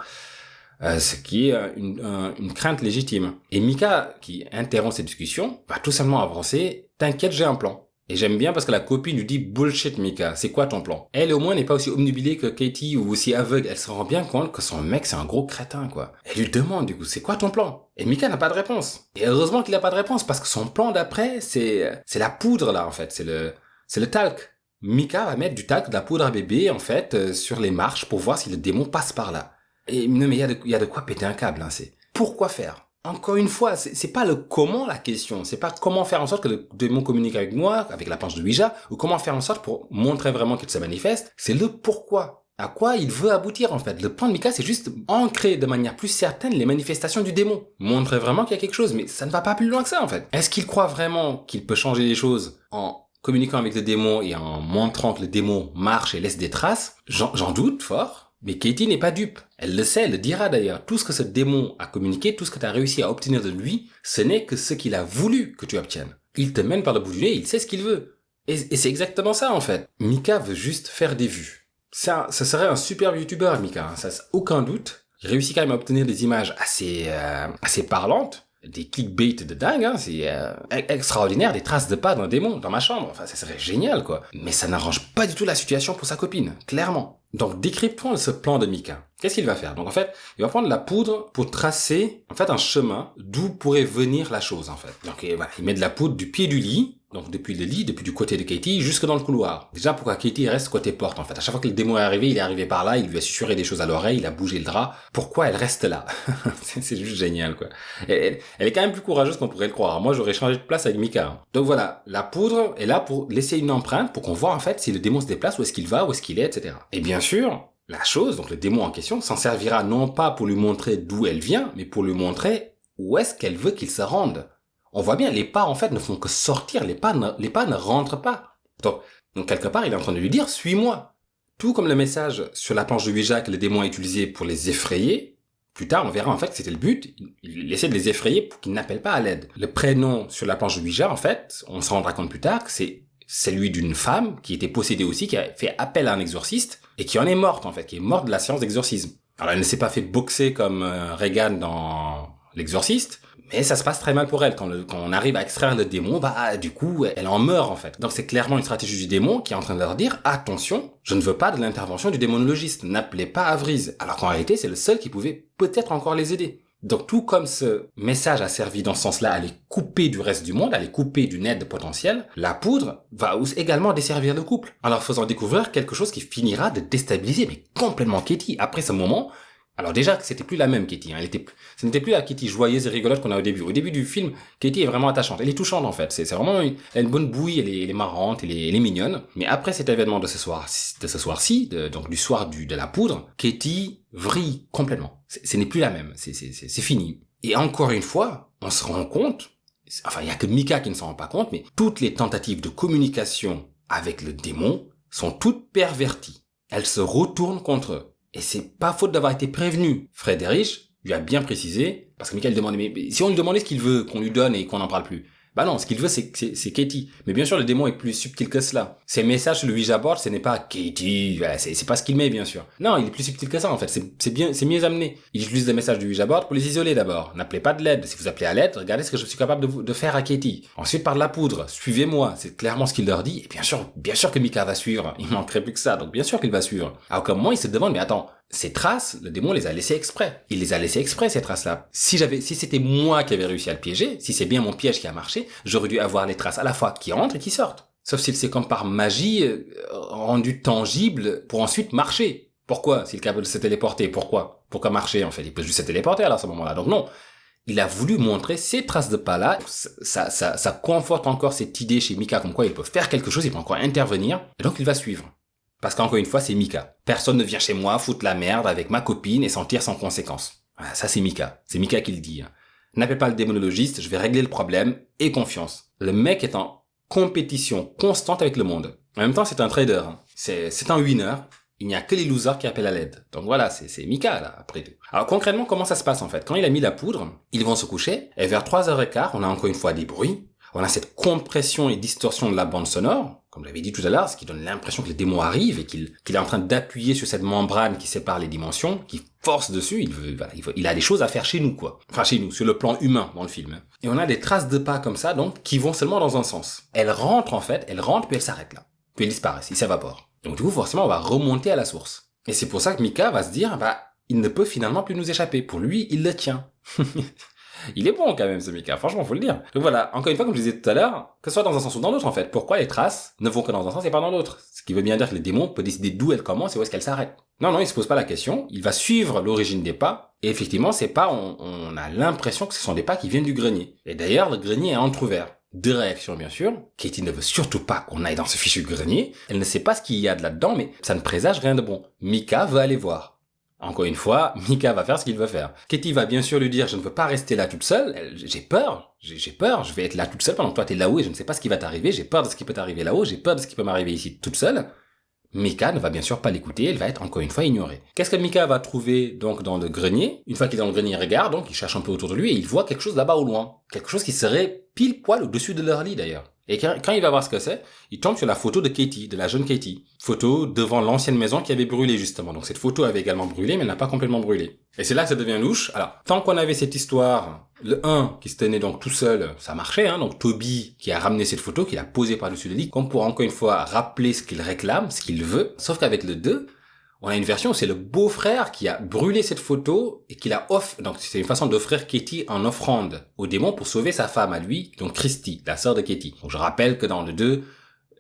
Ce qui est une crainte légitime. Et Mika, qui interrompt cette discussion, va tout simplement avancer, t'inquiète, j'ai un plan. Et j'aime bien parce que la copine lui dit bullshit Mika, c'est quoi ton plan? Elle au moins n'est pas aussi obnubilée que Katie ou aussi aveugle, elle se rend bien compte que son mec c'est un gros crétin quoi. Elle lui demande du coup c'est quoi ton plan? Et Mika n'a pas de réponse. Et heureusement qu'il n'a pas de réponse parce que son plan d'après c'est la poudre là en fait, c'est le talc. Mika va mettre du talc, de la poudre à bébé en fait sur les marches pour voir si le démon passe par là. Et non mais il y a de quoi péter un câble c'est pourquoi faire? Encore une fois, c'est pas le comment la question, c'est pas comment faire en sorte que le démon communique avec moi, avec la planche de Ouija, ou comment faire en sorte pour montrer vraiment qu'il se manifeste, c'est le pourquoi. À quoi il veut aboutir en fait. Le plan de Mika, c'est juste ancrer de manière plus certaine les manifestations du démon. Montrer vraiment qu'il y a quelque chose, mais ça ne va pas plus loin que ça en fait. Est-ce qu'il croit vraiment qu'il peut changer les choses en communiquant avec le démon et en montrant que le démon marche et laisse des traces? J'en doute fort. Mais Katie n'est pas dupe. Elle le sait, elle le dira d'ailleurs. Tout ce que ce démon a communiqué, tout ce que tu as réussi à obtenir de lui, ce n'est que ce qu'il a voulu que tu obtiennes. Il te mène par le bout du nez, il sait ce qu'il veut. Et c'est exactement ça en fait. Mika veut juste faire des vues. Ça serait un superbe youtubeur Mika, ça aucun doute. Il réussit quand même à obtenir des images assez parlantes. Des clickbait de dingue, c'est extraordinaire, des traces de pas d'un démon dans ma chambre. Ça serait génial quoi. Mais ça n'arrange pas du tout la situation pour sa copine, clairement. Donc, décryptons ce plan de Mika. Qu'est-ce qu'il va faire? Donc, en fait, il va prendre la poudre pour tracer, en fait, un chemin d'où pourrait venir la chose, en fait. Donc, voilà, il met de la poudre du pied du lit, donc depuis le lit, depuis du côté de Katie, jusque dans le couloir. Déjà, pourquoi Katie reste côté porte, en fait. À chaque fois que le démon est arrivé, il est arrivé par là, il lui a susurré des choses à l'oreille, il a bougé le drap. Pourquoi elle reste là? C'est juste génial, quoi. Elle est quand même plus courageuse qu'on pourrait le croire. Moi, j'aurais changé de place avec Mika. Donc voilà, la poudre est là pour laisser une empreinte, pour qu'on voit, en fait, si le démon se déplace, où est-ce qu'il va, où est-ce qu'il est, etc. Et bien sûr, la chose, donc le démon en question, s'en servira non pas pour lui montrer d'où elle vient, mais pour lui montrer où est-ce qu'elle veut qu'il se rende. On voit bien, les pas, en fait, ne font que sortir, les pas ne rentrent pas. Donc, quelque part, il est en train de lui dire, suis-moi. Tout comme le message sur la planche de Ouija que le démon a utilisé pour les effrayer, plus tard, on verra, en fait, que c'était le but. Il essaie de les effrayer pour qu'ils n'appellent pas à l'aide. Le prénom sur la planche de Ouija, en fait, on se rendra compte plus tard que c'est celui d'une femme qui était possédée aussi, qui a fait appel à un exorciste, et qui en est morte, en fait, qui est morte de la séance d'exorcisme. Alors, elle ne s'est pas fait boxer comme Regan dans L'Exorciste, mais ça se passe très mal pour elle. Quand on arrive à extraire le démon, du coup, elle en meurt, en fait. Donc, c'est clairement une stratégie du démon qui est en train de leur dire, attention, je ne veux pas de l'intervention du démonologiste, n'appelez pas Avriz. Alors qu'en réalité, c'est le seul qui pouvait peut-être encore les aider. Donc tout comme ce message a servi dans ce sens-là à les couper du reste du monde, à les couper d'une aide potentielle, la poudre va également desservir le couple, en leur faisant découvrir quelque chose qui finira de déstabiliser mais complètement Katie. Après ce moment, alors déjà, c'était plus la même Katie. Hein. Ce n'était plus la Katie joyeuse et rigolote qu'on a au début. Au début du film, Katie est vraiment attachante. Elle est touchante en fait. C'est vraiment elle a une bonne bouille. Elle est marrante. Elle est mignonne. Mais après cet événement de ce soir-ci, donc du soir de la poudre, Katie vrille complètement. Ce n'est plus la même. C'est fini. Et encore une fois, on se rend compte. Enfin, il y a que Mika qui ne s'en rend pas compte, mais toutes les tentatives de communication avec le démon sont toutes perverties. Elles se retournent contre eux. Et c'est pas faute d'avoir été prévenu. Frédéric lui a bien précisé, parce que Michael demandait, mais si on lui demandait ce qu'il veut, qu'on lui donne et qu'on n'en parle plus. Bah non, ce qu'il veut, c'est Katie. Mais bien sûr, le démon est plus subtil que cela. Ses messages sur le Ouija board, ce n'est pas Katie, voilà, c'est pas ce qu'il met, bien sûr. Non, il est plus subtil que ça, en fait. C'est mieux amené. Il utilise des messages du Ouija board pour les isoler d'abord. N'appelez pas de l'aide. Si vous appelez à l'aide, regardez ce que je suis capable de faire à Katie. Ensuite, par de la poudre. Suivez-moi. C'est clairement ce qu'il leur dit. Et bien sûr que Mika va suivre. Il manquerait plus que ça. Donc, bien sûr qu'il va suivre. Alors, comme moi, il se demande, mais attends, ces traces, le démon les a laissées exprès. Il les a laissées exprès, ces traces-là. Si c'était moi qui avais réussi à le piéger, si c'est bien mon piège qui a marché, j'aurais dû avoir les traces à la fois qui entrent et qui sortent. Sauf si c'est comme par magie, rendu tangible pour ensuite marcher. Pourquoi? S'il est capable de se téléporter, pourquoi marcher, en fait? Il peut juste se téléporter, alors, à ce moment-là. Donc non. Il a voulu montrer ces traces de pas-là. Ça conforte encore cette idée chez Mika comme quoi il peut faire quelque chose, il peut encore intervenir. Et donc il va suivre. Parce qu'encore une fois, c'est Mika. Personne ne vient chez moi foutre la merde avec ma copine et sentir sans conséquence. Voilà, ça c'est Mika. C'est Mika qui le dit. Hein. N'appelle pas le démonologiste, je vais régler le problème et confiance. Le mec est en compétition constante avec le monde. En même temps, c'est un trader. Hein. C'est un winner. Il n'y a que les losers qui appellent à l'aide. Donc voilà, c'est Mika, là, après tout. Alors concrètement, comment ça se passe en fait? Quand il a mis la poudre, ils vont se coucher, et vers 3h15, on a encore une fois des bruits. On a cette compression et distorsion de la bande sonore, comme je l'avais dit tout à l'heure, ce qui donne l'impression que le démon arrive et qu'il est en train d'appuyer sur cette membrane qui sépare les dimensions, qui force dessus. Il a des choses à faire chez nous, quoi. Enfin, chez nous, sur le plan humain dans le film. Et on a des traces de pas comme ça, donc, qui vont seulement dans un sens. Elle rentre, puis elle s'arrête là. Puis elle disparaît, il s'évapore. Donc du coup, forcément, on va remonter à la source. Et c'est pour ça que Mika va se dire, il ne peut finalement plus nous échapper. Pour lui, il le tient. Il est bon quand même ce Mika, franchement faut le dire. Donc voilà, encore une fois comme je disais tout à l'heure, que ce soit dans un sens ou dans l'autre en fait, pourquoi les traces ne vont que dans un sens et pas dans l'autre? Ce qui veut bien dire que le démon peut décider d'où elle commence et où est-ce qu'elle s'arrête. Non, il se pose pas la question, il va suivre l'origine des pas, et effectivement ces pas, on a l'impression que ce sont des pas qui viennent du grenier. Et d'ailleurs le grenier est entrouvert. Deux réactions bien sûr, Katie ne veut surtout pas qu'on aille dans ce fichu grenier, elle ne sait pas ce qu'il y a de là-dedans, mais ça ne présage rien de bon. Mika veut aller voir. Encore une fois, Mika va faire ce qu'il veut faire. Katie va bien sûr lui dire, je ne veux pas rester là toute seule, j'ai peur, je vais être là toute seule pendant que toi t'es là-haut et je ne sais pas ce qui va t'arriver, j'ai peur de ce qui peut t'arriver là-haut, j'ai peur de ce qui peut m'arriver ici toute seule. Mika ne va bien sûr pas l'écouter, elle va être encore une fois ignorée. Qu'est-ce que Mika va trouver donc dans le grenier? Une fois qu'il est dans le grenier, il regarde, donc il cherche un peu autour de lui et il voit quelque chose là-bas au loin. Quelque chose qui serait pile poil au-dessus de leur lit d'ailleurs. Et quand il va voir ce que c'est, il tombe sur la photo de Katie, de la jeune Katie. Photo devant l'ancienne maison qui avait brûlé justement. Donc cette photo avait également brûlé, mais elle n'a pas complètement brûlé. Et c'est là que ça devient louche. Alors, tant qu'on avait cette histoire, le 1 qui se tenait donc tout seul, ça marchait, hein. Donc Toby qui a ramené cette photo, qui l'a posée par-dessus le lit, comme pour encore une fois rappeler ce qu'il réclame, ce qu'il veut. Sauf qu'avec le 2, on a une version où c'est le beau-frère qui a brûlé cette photo et qui l'a donc c'est une façon d'offrir Katie en offrande au démon pour sauver sa femme à lui, donc Christy, la sœur de Katie. Donc je rappelle que dans le 2,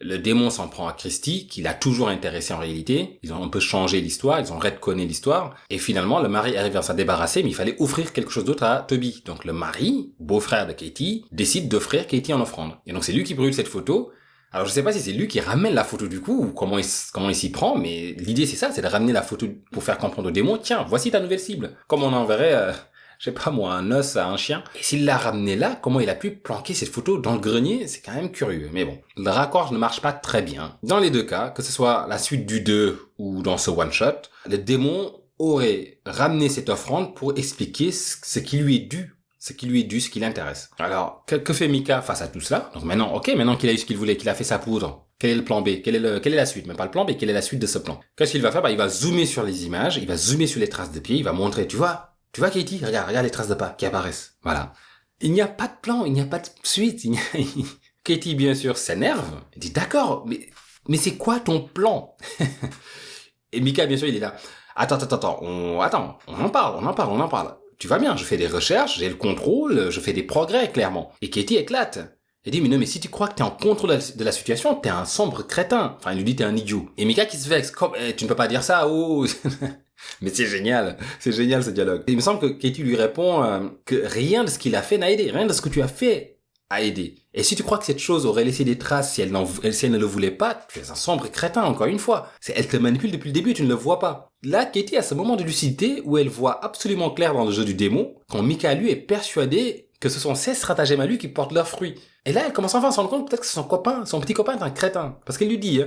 le démon s'en prend à Christy, qui l'a toujours intéressé en réalité. Ils ont un peu changé l'histoire, ils ont retconné l'histoire. Et finalement, le mari arrive à s'en débarrasser, mais il fallait offrir quelque chose d'autre à Toby. Donc le mari, beau-frère de Katie, décide d'offrir Katie en offrande. Et donc c'est lui qui brûle cette photo. Alors je sais pas si c'est lui qui ramène la photo du coup ou comment il s'y prend, mais l'idée c'est ça, c'est de ramener la photo pour faire comprendre au démon, tiens, voici ta nouvelle cible. Comme on enverrait, je sais pas moi, un os à un chien. Et s'il l'a ramené là, comment il a pu planquer cette photo dans le grenier, c'est quand même curieux. Mais bon, le raccord ne marche pas très bien. Dans les deux cas, que ce soit la suite du 2 ou dans ce one-shot, le démon aurait ramené cette offrande pour expliquer ce qui lui est dû. Ce qui l'intéresse. Alors, que fait Mika face à tout cela? Donc maintenant qu'il a eu ce qu'il voulait, qu'il a fait sa poudre, quel est le plan B? Quelle est la suite? Même pas le plan B, quelle est la suite de ce plan? Qu'est-ce qu'il va faire? Il va zoomer sur les images, il va zoomer sur les traces de pieds, il va montrer, tu vois Katie? Regarde les traces de pas qui apparaissent. Voilà. Il n'y a pas de plan, il n'y a pas de suite. Katie, bien sûr, s'énerve. Elle dit, d'accord, mais c'est quoi ton plan? Et Mika, bien sûr, il est là. Attends, on en parle. tu vas bien, je fais des recherches, j'ai le contrôle, je fais des progrès, clairement. Et Katie éclate. Elle dit, mais non, mais si tu crois que t'es en contrôle de la situation, t'es un sombre crétin. Enfin, il lui dit, t'es un idiot. Et Mika qui se vexe, comme, tu ne peux pas dire ça, oh. Mais c'est génial ce dialogue. Et il me semble que Katie lui répond que rien de ce qu'il a fait n'a aidé, rien de ce que tu as fait a aidé. Et si tu crois que cette chose aurait laissé des traces si elle ne le voulait pas, tu es un sombre crétin, encore une fois. Elle te manipule depuis le début et tu ne le vois pas. Là, Katie a ce moment de lucidité où elle voit absolument clair dans le jeu du démon, quand Mika, lui, est persuadé que ce sont ses stratagèmes à lui qui portent leurs fruits. Et là, elle commence enfin à se rendre compte peut-être que son petit copain est un crétin. Parce qu'elle lui dit,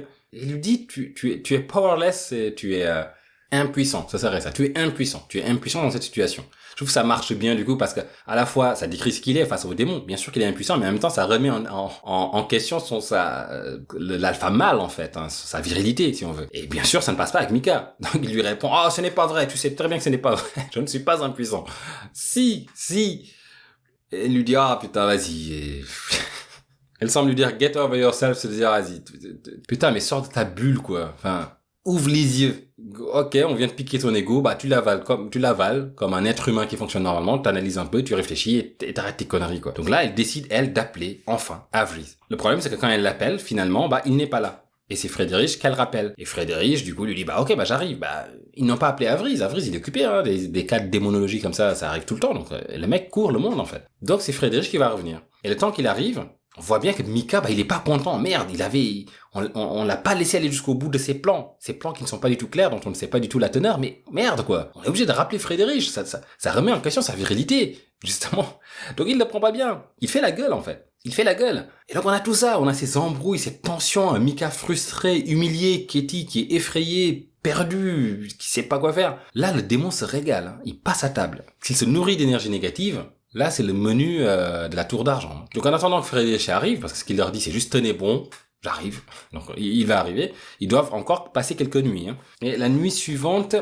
tu es powerless et tu es impuissant. Ça serait ça. Tu es impuissant dans cette situation. Je trouve que ça marche bien du coup parce que à la fois ça décrit ce qu'il est face au démon. Bien sûr qu'il est impuissant, mais en même temps ça remet en question l'alpha mâle en fait, sa virilité si on veut. Et bien sûr ça ne passe pas avec Mika. Donc il lui répond ce n'est pas vrai. Tu sais très bien que ce n'est pas vrai. Je ne suis pas impuissant. Si. Et elle lui dit putain vas-y. Elle semble lui dire get over yourself, se dire vas-y. Putain mais sors de ta bulle quoi. Enfin. Ouvre les yeux. Ok, on vient de piquer ton ego, tu l'avales comme un être humain qui fonctionne normalement, t'analyses un peu, tu réfléchis et t'arrêtes tes conneries, quoi. Donc là, elle décide, elle, d'appeler, enfin, Avery. Le problème, c'est que quand elle l'appelle, finalement, il n'est pas là. Et c'est Friedrich qu'elle rappelle. Et Friedrich, du coup, lui dit, ok, j'arrive. Ils n'ont pas appelé Avery. Avery, il est occupé, des cas de démonologie comme ça arrive tout le temps. Donc, le mec court le monde, en fait. Donc, c'est Friedrich qui va revenir. Et le temps qu'il arrive, on voit bien que Mika, il est pas content. Merde, on l'a pas laissé aller jusqu'au bout de ses plans qui ne sont pas du tout clairs, dont on ne sait pas du tout la teneur, mais merde, quoi. On est obligé de rappeler Friedrich. Ça remet en question sa virilité, justement. Donc il ne le prend pas bien. Il fait la gueule, en fait. Et donc on a tout ça, on a ces embrouilles, ces tensions, un Mika frustré, humilié, Katie qui est effrayé, perdu, qui sait pas quoi faire. Là, le démon se régale, il passe à table. S'il se nourrit d'énergie négative, là, c'est le menu de la tour d'argent. Donc en attendant que Friedrich arrive, parce que ce qu'il leur dit, c'est juste tenez bon, j'arrive. Donc il va arriver. Ils doivent encore passer quelques nuits. Et la nuit suivante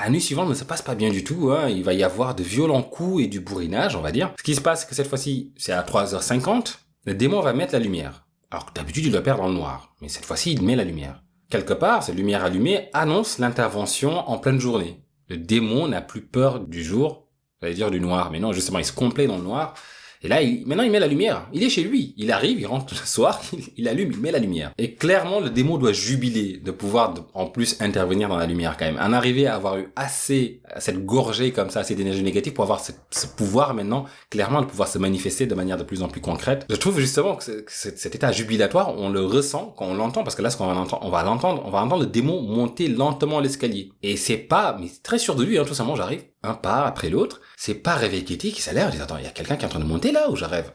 ne se passe pas bien du tout. Il va y avoir de violents coups et du bourrinage, on va dire. Ce qui se passe, c'est que cette fois-ci, c'est à 3h50. Le démon va mettre la lumière. Alors que d'habitude, il le perd dans le noir. Mais cette fois-ci, il met la lumière. Quelque part, cette lumière allumée annonce l'intervention en pleine journée. Le démon n'a plus peur du jour, j'allais dire du noir, mais non, justement, il se complaît dans le noir. Et là, maintenant, il met la lumière. Il est chez lui. Il arrive, il rentre le soir, il allume, il met la lumière. Et clairement, le démon doit jubiler de pouvoir, en plus, intervenir dans la lumière quand même. En arriver à avoir eu cette gorgée comme ça, assez d'énergie négative pour avoir ce pouvoir maintenant, clairement, de pouvoir se manifester de manière de plus en plus concrète. Je trouve justement que cet état jubilatoire, on le ressent quand on l'entend, parce que là, ce qu'on va entendre, on va entendre le démon monter lentement l'escalier. Et c'est très sûr de lui, tout simplement, j'arrive, un pas après l'autre. C'est pas réveiller Katie qui s'alerte, dit attends, il y a quelqu'un qui est en train de monter là ou je rêve?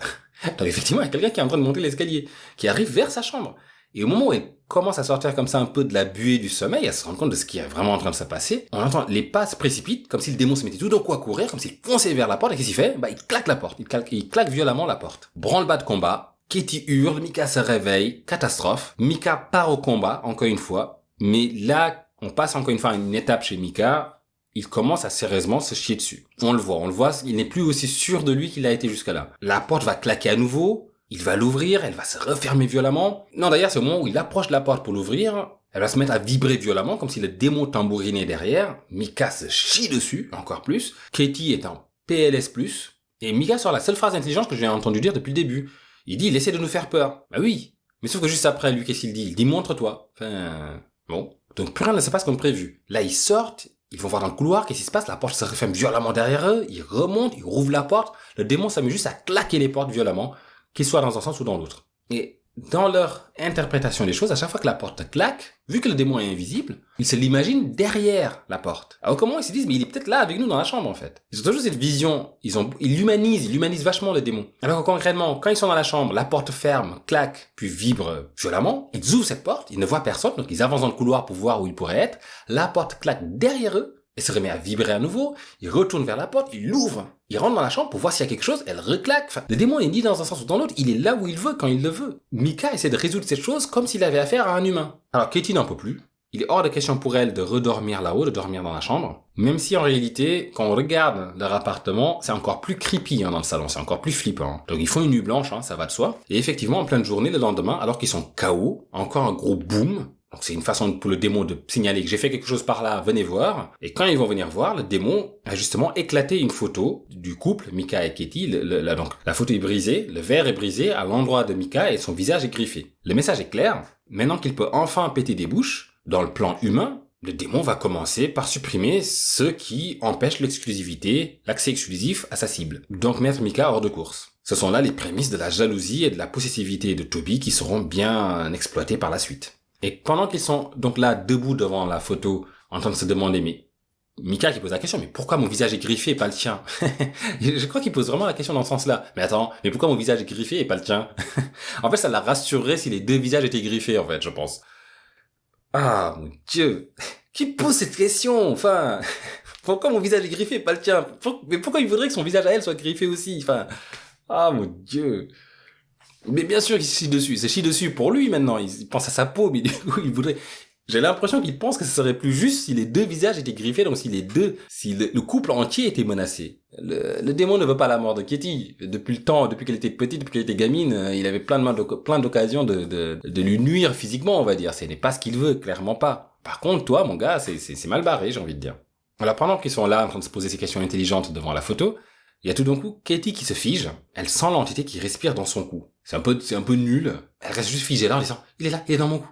Donc effectivement, il y a quelqu'un qui est en train de monter l'escalier, qui arrive vers sa chambre. Et au moment où elle commence à sortir comme ça un peu de la buée du sommeil, à se rendre compte de ce qui est vraiment en train de se passer, on entend les pas se précipitent, comme si le démon se mettait tout d'un coup à courir, comme s'il fonçait vers la porte, et qu'est-ce qu'il fait? Il claque la porte, il claque violemment la porte. Branle-bas de combat, Katie hurle, Mika se réveille, catastrophe, Mika part au combat, encore une fois, mais là, on passe encore une fois à une étape chez Mika, il commence à sérieusement se chier dessus. On le voit, il n'est plus aussi sûr de lui qu'il a été jusqu'à là. La porte va claquer à nouveau, il va l'ouvrir, elle va se refermer violemment. Non, d'ailleurs, c'est au moment où il approche de la porte pour l'ouvrir, elle va se mettre à vibrer violemment, comme si le démon tambourinait derrière. Mika se chie dessus, encore plus. Katie est en PLS+. Et Mika sort la seule phrase intelligente que j'ai entendu dire depuis le début. Il dit, il essaie de nous faire peur. Bah oui. Mais sauf que juste après, lui, qu'est-ce qu'il dit? Il dit, montre-toi. Bon. Donc plus rien ne se passe comme prévu. Là, ils sortent. Ils vont voir dans le couloir, qu'est-ce qui se passe? La porte se referme violemment derrière eux, ils remontent, ils rouvrent la porte, le démon s'amuse juste à claquer les portes violemment, qu'ils soient dans un sens ou dans l'autre. Et dans leur interprétation des choses, à chaque fois que la porte claque, vu que le démon est invisible, ils se l'imaginent derrière la porte. Alors comment ils se disent, mais il est peut-être là avec nous dans la chambre en fait. Ils ont toujours cette vision, ils l'humanisent vachement le démon. Alors que concrètement, quand ils sont dans la chambre, la porte ferme, claque, puis vibre violemment, ils ouvrent cette porte, ils ne voient personne, donc ils avancent dans le couloir pour voir où ils pourraient être, la porte claque derrière eux, et se remet à vibrer à nouveau, ils retournent vers la porte, ils l'ouvrent, ils rentrent dans la chambre pour voir s'il y a quelque chose, elle reclaque. Enfin, le démon est ni dans un sens ou dans l'autre, il est là où il veut, quand il le veut. Mika essaie de résoudre cette chose comme s'il avait affaire à un humain. Alors Katie n'en peut plus. Il est hors de question pour elle de redormir là-haut, de dormir dans la chambre. Même si en réalité, quand on regarde leur appartement, c'est encore plus creepy dans le salon, c'est encore plus flippant. Donc ils font une nuit blanche, ça va de soi. Et effectivement, en pleine journée, le lendemain, alors qu'ils sont KO, encore un gros boom. Donc c'est une façon pour le démon de signaler que j'ai fait quelque chose par là, venez voir. Et quand ils vont venir voir, le démon a justement éclaté une photo du couple, Mika et Katie. Donc la photo est brisée, le verre est brisé à l'endroit de Mika et son visage est griffé. Le message est clair. Maintenant qu'il peut enfin péter des bouches, dans le plan humain, le démon va commencer par supprimer ce qui empêche l'exclusivité, l'accès exclusif à sa cible. Donc mettre Mika hors de course. Ce sont là les prémices de la jalousie et de la possessivité de Toby qui seront bien exploitées par la suite. Et pendant qu'ils sont donc là debout devant la photo, en train de se demander, mais Mika qui pose la question, mais pourquoi mon visage est griffé et pas le tien? Je crois qu'il pose vraiment la question dans ce sens-là. Mais attends, mais pourquoi mon visage est griffé et pas le tien? En fait, ça la rassurerait si les deux visages étaient griffés, en fait, je pense. Ah, mon Dieu. Qui pose cette question? Enfin, pourquoi mon visage est griffé et pas le tien? Mais pourquoi il voudrait que son visage à elle soit griffé aussi? Enfin, ah, mon Dieu. Mais bien sûr qu'il se chie dessus. Il se chie dessus pour lui maintenant. Il pense à sa peau, mais du coup, il voudrait... J'ai l'impression qu'il pense que ce serait plus juste si les deux visages étaient griffés, donc si le couple entier était menacé. Le démon ne veut pas la mort de Katie. Depuis qu'elle était petite, depuis qu'elle était gamine, il avait plein d'occasions de lui nuire physiquement, on va dire. Ce n'est pas ce qu'il veut, clairement pas. Par contre, toi, mon gars, c'est mal barré, j'ai envie de dire. Alors, pendant qu'ils sont là, en train de se poser ces questions intelligentes devant la photo, il y a tout d'un coup Katie qui se fige. Elle sent l'entité qui respire dans son cou. C'est un peu nul. Elle reste juste figée là en disant, il est là, il est dans mon cou.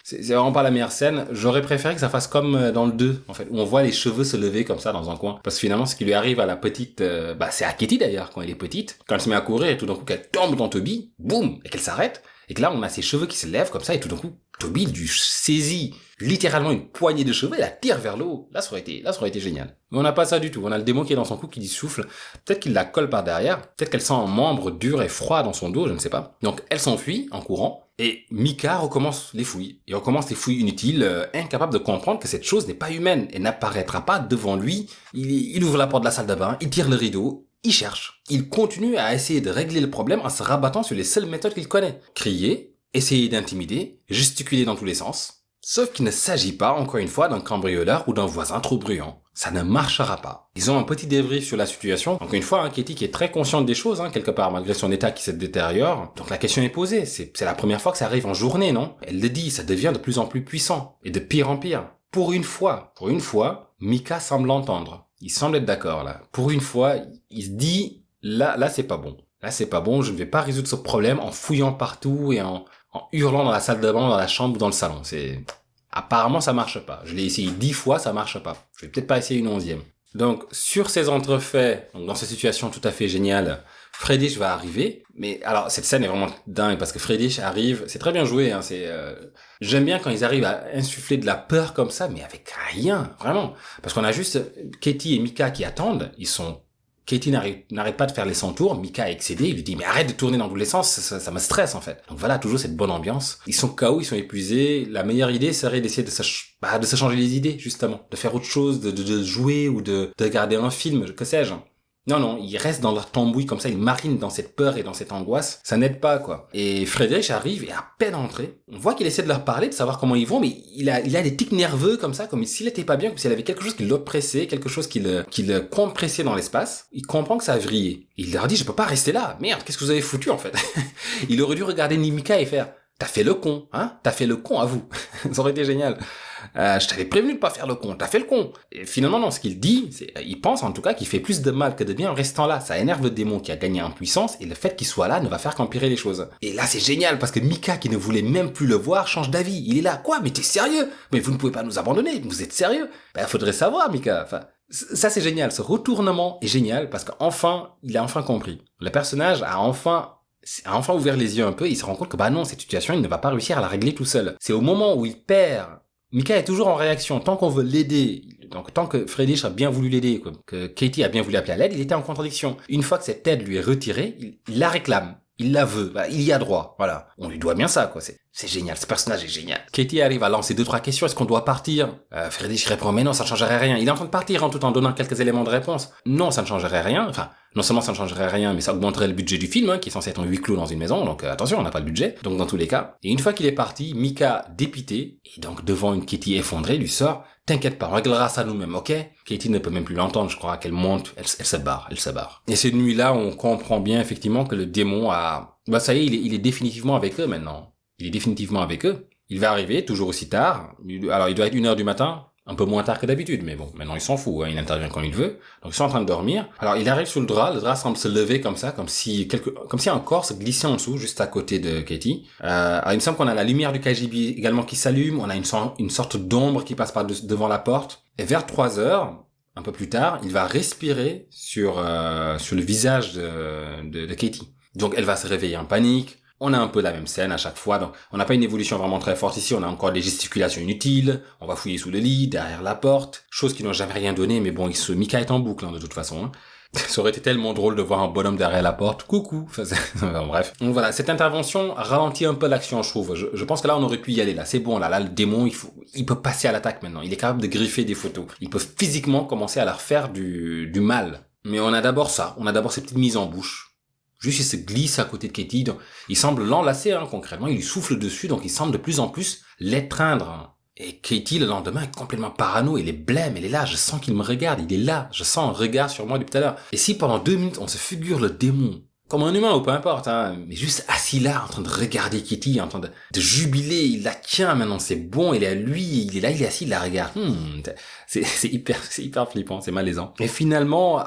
C'est vraiment pas la meilleure scène. J'aurais préféré que ça fasse comme dans le 2, en fait, où on voit les cheveux se lever comme ça dans un coin. Parce que finalement, ce qui lui arrive à la petite, c'est à Katie d'ailleurs, quand elle est petite. Quand elle se met à courir et tout d'un coup qu'elle tombe dans Toby, boum, et qu'elle s'arrête. Et que là, on a ses cheveux qui se lèvent comme ça et tout d'un coup, Toby lui saisit littéralement une poignée de cheveux et la tire vers le haut. Là, ça aurait été génial. Mais on n'a pas ça du tout. On a le démon qui est dans son cou, qui dit souffle. Peut-être qu'il la colle par derrière. Peut-être qu'elle sent un membre dur et froid dans son dos, je ne sais pas. Donc, elle s'enfuit en courant. Et Mika recommence les fouilles. Il recommence les fouilles inutiles, incapable de comprendre que cette chose n'est pas humaine et n'apparaîtra pas devant lui. Il ouvre la porte de la salle de bain, il tire le rideau, il cherche. Il continue à essayer de régler le problème en se rabattant sur les seules méthodes qu'il connaît. Crier, essayer d'intimider, gesticuler dans tous les sens. Sauf qu'il ne s'agit pas, encore une fois, d'un cambrioleur ou d'un voisin trop bruyant. Ça ne marchera pas. Ils ont un petit débrief sur la situation. Encore une fois, Katie qui est très consciente des choses, quelque part, malgré son état qui se détériore. Donc la question est posée. C'est la première fois que ça arrive en journée, non? Elle le dit, ça devient de plus en plus puissant. Et de pire en pire. Pour une fois, Mika semble l'entendre. Il semble être d'accord, là. Pour une fois, il se dit, là, c'est pas bon. Là, c'est pas bon, je ne vais pas résoudre ce problème en fouillant partout et en hurlant dans la salle de bain, dans la chambre ou dans le salon. Apparemment, ça marche pas. Je l'ai essayé 10 fois, ça marche pas. Je vais peut-être pas essayer une 11e. Donc, sur ces entrefaits, donc dans cette situation tout à fait géniale, Friedrich va arriver. Mais alors, cette scène est vraiment dingue parce que Friedrich arrive, c'est très bien joué, j'aime bien quand ils arrivent à insuffler de la peur comme ça, mais avec rien, vraiment. Parce qu'on a juste Katie et Mika qui attendent, Katie n'arrête pas de faire les 100 tours, Mika est excédé, il lui dit mais arrête de tourner dans tous les sens, ça me stresse en fait. Donc voilà, toujours cette bonne ambiance. Ils sont KO, ils sont épuisés. La meilleure idée serait d'essayer de se changer les idées justement, de faire autre chose, de jouer ou de regarder un film, que sais-je. Non, ils restent dans leur tambouille comme ça, ils marinent dans cette peur et dans cette angoisse. Ça n'aide pas, quoi. Et Friedrich arrive et à peine entré, on voit qu'il essaie de leur parler, de savoir comment ils vont, mais il a des tics nerveux comme ça, comme s'il était pas bien, comme s'il avait quelque chose qui l'oppressait, quelque chose qui le compressait dans l'espace. Il comprend que ça a vrillé. Il leur dit, je peux pas rester là. Merde, qu'est-ce que vous avez foutu, en fait? Il aurait dû regarder Mika et faire, t'as fait le con, t'as fait le con à vous. Ça aurait été génial. Je t'avais prévenu de pas faire le con, t'as fait le con. Et finalement, non, ce qu'il dit, il pense en tout cas qu'il fait plus de mal que de bien en restant là. Ça énerve le démon qui a gagné en puissance et le fait qu'il soit là ne va faire qu'empirer les choses. Et là, c'est génial parce que Mika, qui ne voulait même plus le voir, change d'avis. Il est là, quoi? Mais t'es sérieux? Mais vous ne pouvez pas nous abandonner, vous êtes sérieux? Faudrait savoir, Mika. Ça c'est génial, ce retournement est génial parce qu'enfin, il a enfin compris. Le personnage a enfin ouvert les yeux un peu et il se rend compte que non, cette situation, il ne va pas réussir à la régler tout seul. C'est au moment où il perd. Mika est toujours en réaction. Tant qu'on veut l'aider, donc tant que Friedrich a bien voulu l'aider, que Katie a bien voulu appeler à l'aide, il était en contradiction. Une fois que cette aide lui est retirée, il la réclame. Il la veut. Il y a droit. Voilà. On lui doit bien ça, quoi. C'est génial. Ce personnage est génial. Katie arrive à lancer 2-3 questions. Est-ce qu'on doit partir? Friedrich répond, mais non, ça ne changerait rien. Il est en train de partir, tout en donnant quelques éléments de réponse. Non, ça ne changerait rien. Enfin, non seulement ça ne changerait rien, mais ça augmenterait le budget du film, qui est censé être un huis clos dans une maison. Donc, attention, on n'a pas le budget. Donc, dans tous les cas. Et une fois qu'il est parti, Mika, dépité, et donc devant une Katie effondrée, lui sort, t'inquiète pas, on réglera ça nous-mêmes, ok? Katie ne peut même plus l'entendre, je crois qu'elle monte, elle se barre. Et cette nuit-là, on comprend bien, effectivement, que le démon a, ça y est, il est définitivement avec eux maintenant. Il est définitivement avec eux. Il va arriver toujours aussi tard. Alors, il doit être 1h du matin. Un peu moins tard que d'habitude, mais bon, maintenant il s'en fout, hein, il intervient quand il veut. Donc ils sont en train de dormir. Alors il arrive sous le drap semble se lever comme ça, comme si un corps se glissait en dessous, juste à côté de Katie. Alors il me semble qu'on a la lumière du KGB également qui s'allume, on a une sorte d'ombre qui passe devant la porte. Et vers 3h, un peu plus tard, il va respirer sur le visage de Katie. Donc elle va se réveiller en panique. On a un peu la même scène à chaque fois, donc on n'a pas une évolution vraiment très forte ici, on a encore des gesticulations inutiles, on va fouiller sous le lit, derrière la porte, choses qui n'ont jamais rien donné, mais bon, Mika est en boucle, hein, de toute façon. Hein. Ça aurait été tellement drôle de voir un bonhomme derrière la porte, coucou, enfin, bref. Donc voilà, cette intervention ralentit un peu l'action, je trouve. Je pense que là, on aurait pu y aller, là, c'est bon, là, le démon, il peut passer à l'attaque maintenant, il est capable de griffer des photos. Il peut physiquement commencer à leur faire du mal. Mais on a d'abord ces petites mises en bouche. Juste, il se glisse à côté de Katie. Donc, il semble l'enlacer, hein, concrètement. Il lui souffle dessus, donc il semble de plus en plus l'étreindre. Hein. Et Katie, le lendemain, est complètement parano. Elle est blême, elle est là. Je sens qu'il me regarde. Il est là. Je sens un regard sur moi depuis tout à l'heure. Et si pendant 2 minutes, on se figure le démon, comme un humain ou peu importe, hein, mais juste assis là, en train de regarder Katie, en train de jubiler, il la tient maintenant, c'est bon, il est à lui, il est là, il est assis, il la regarde. C'est hyper flippant, c'est malaisant. Et finalement,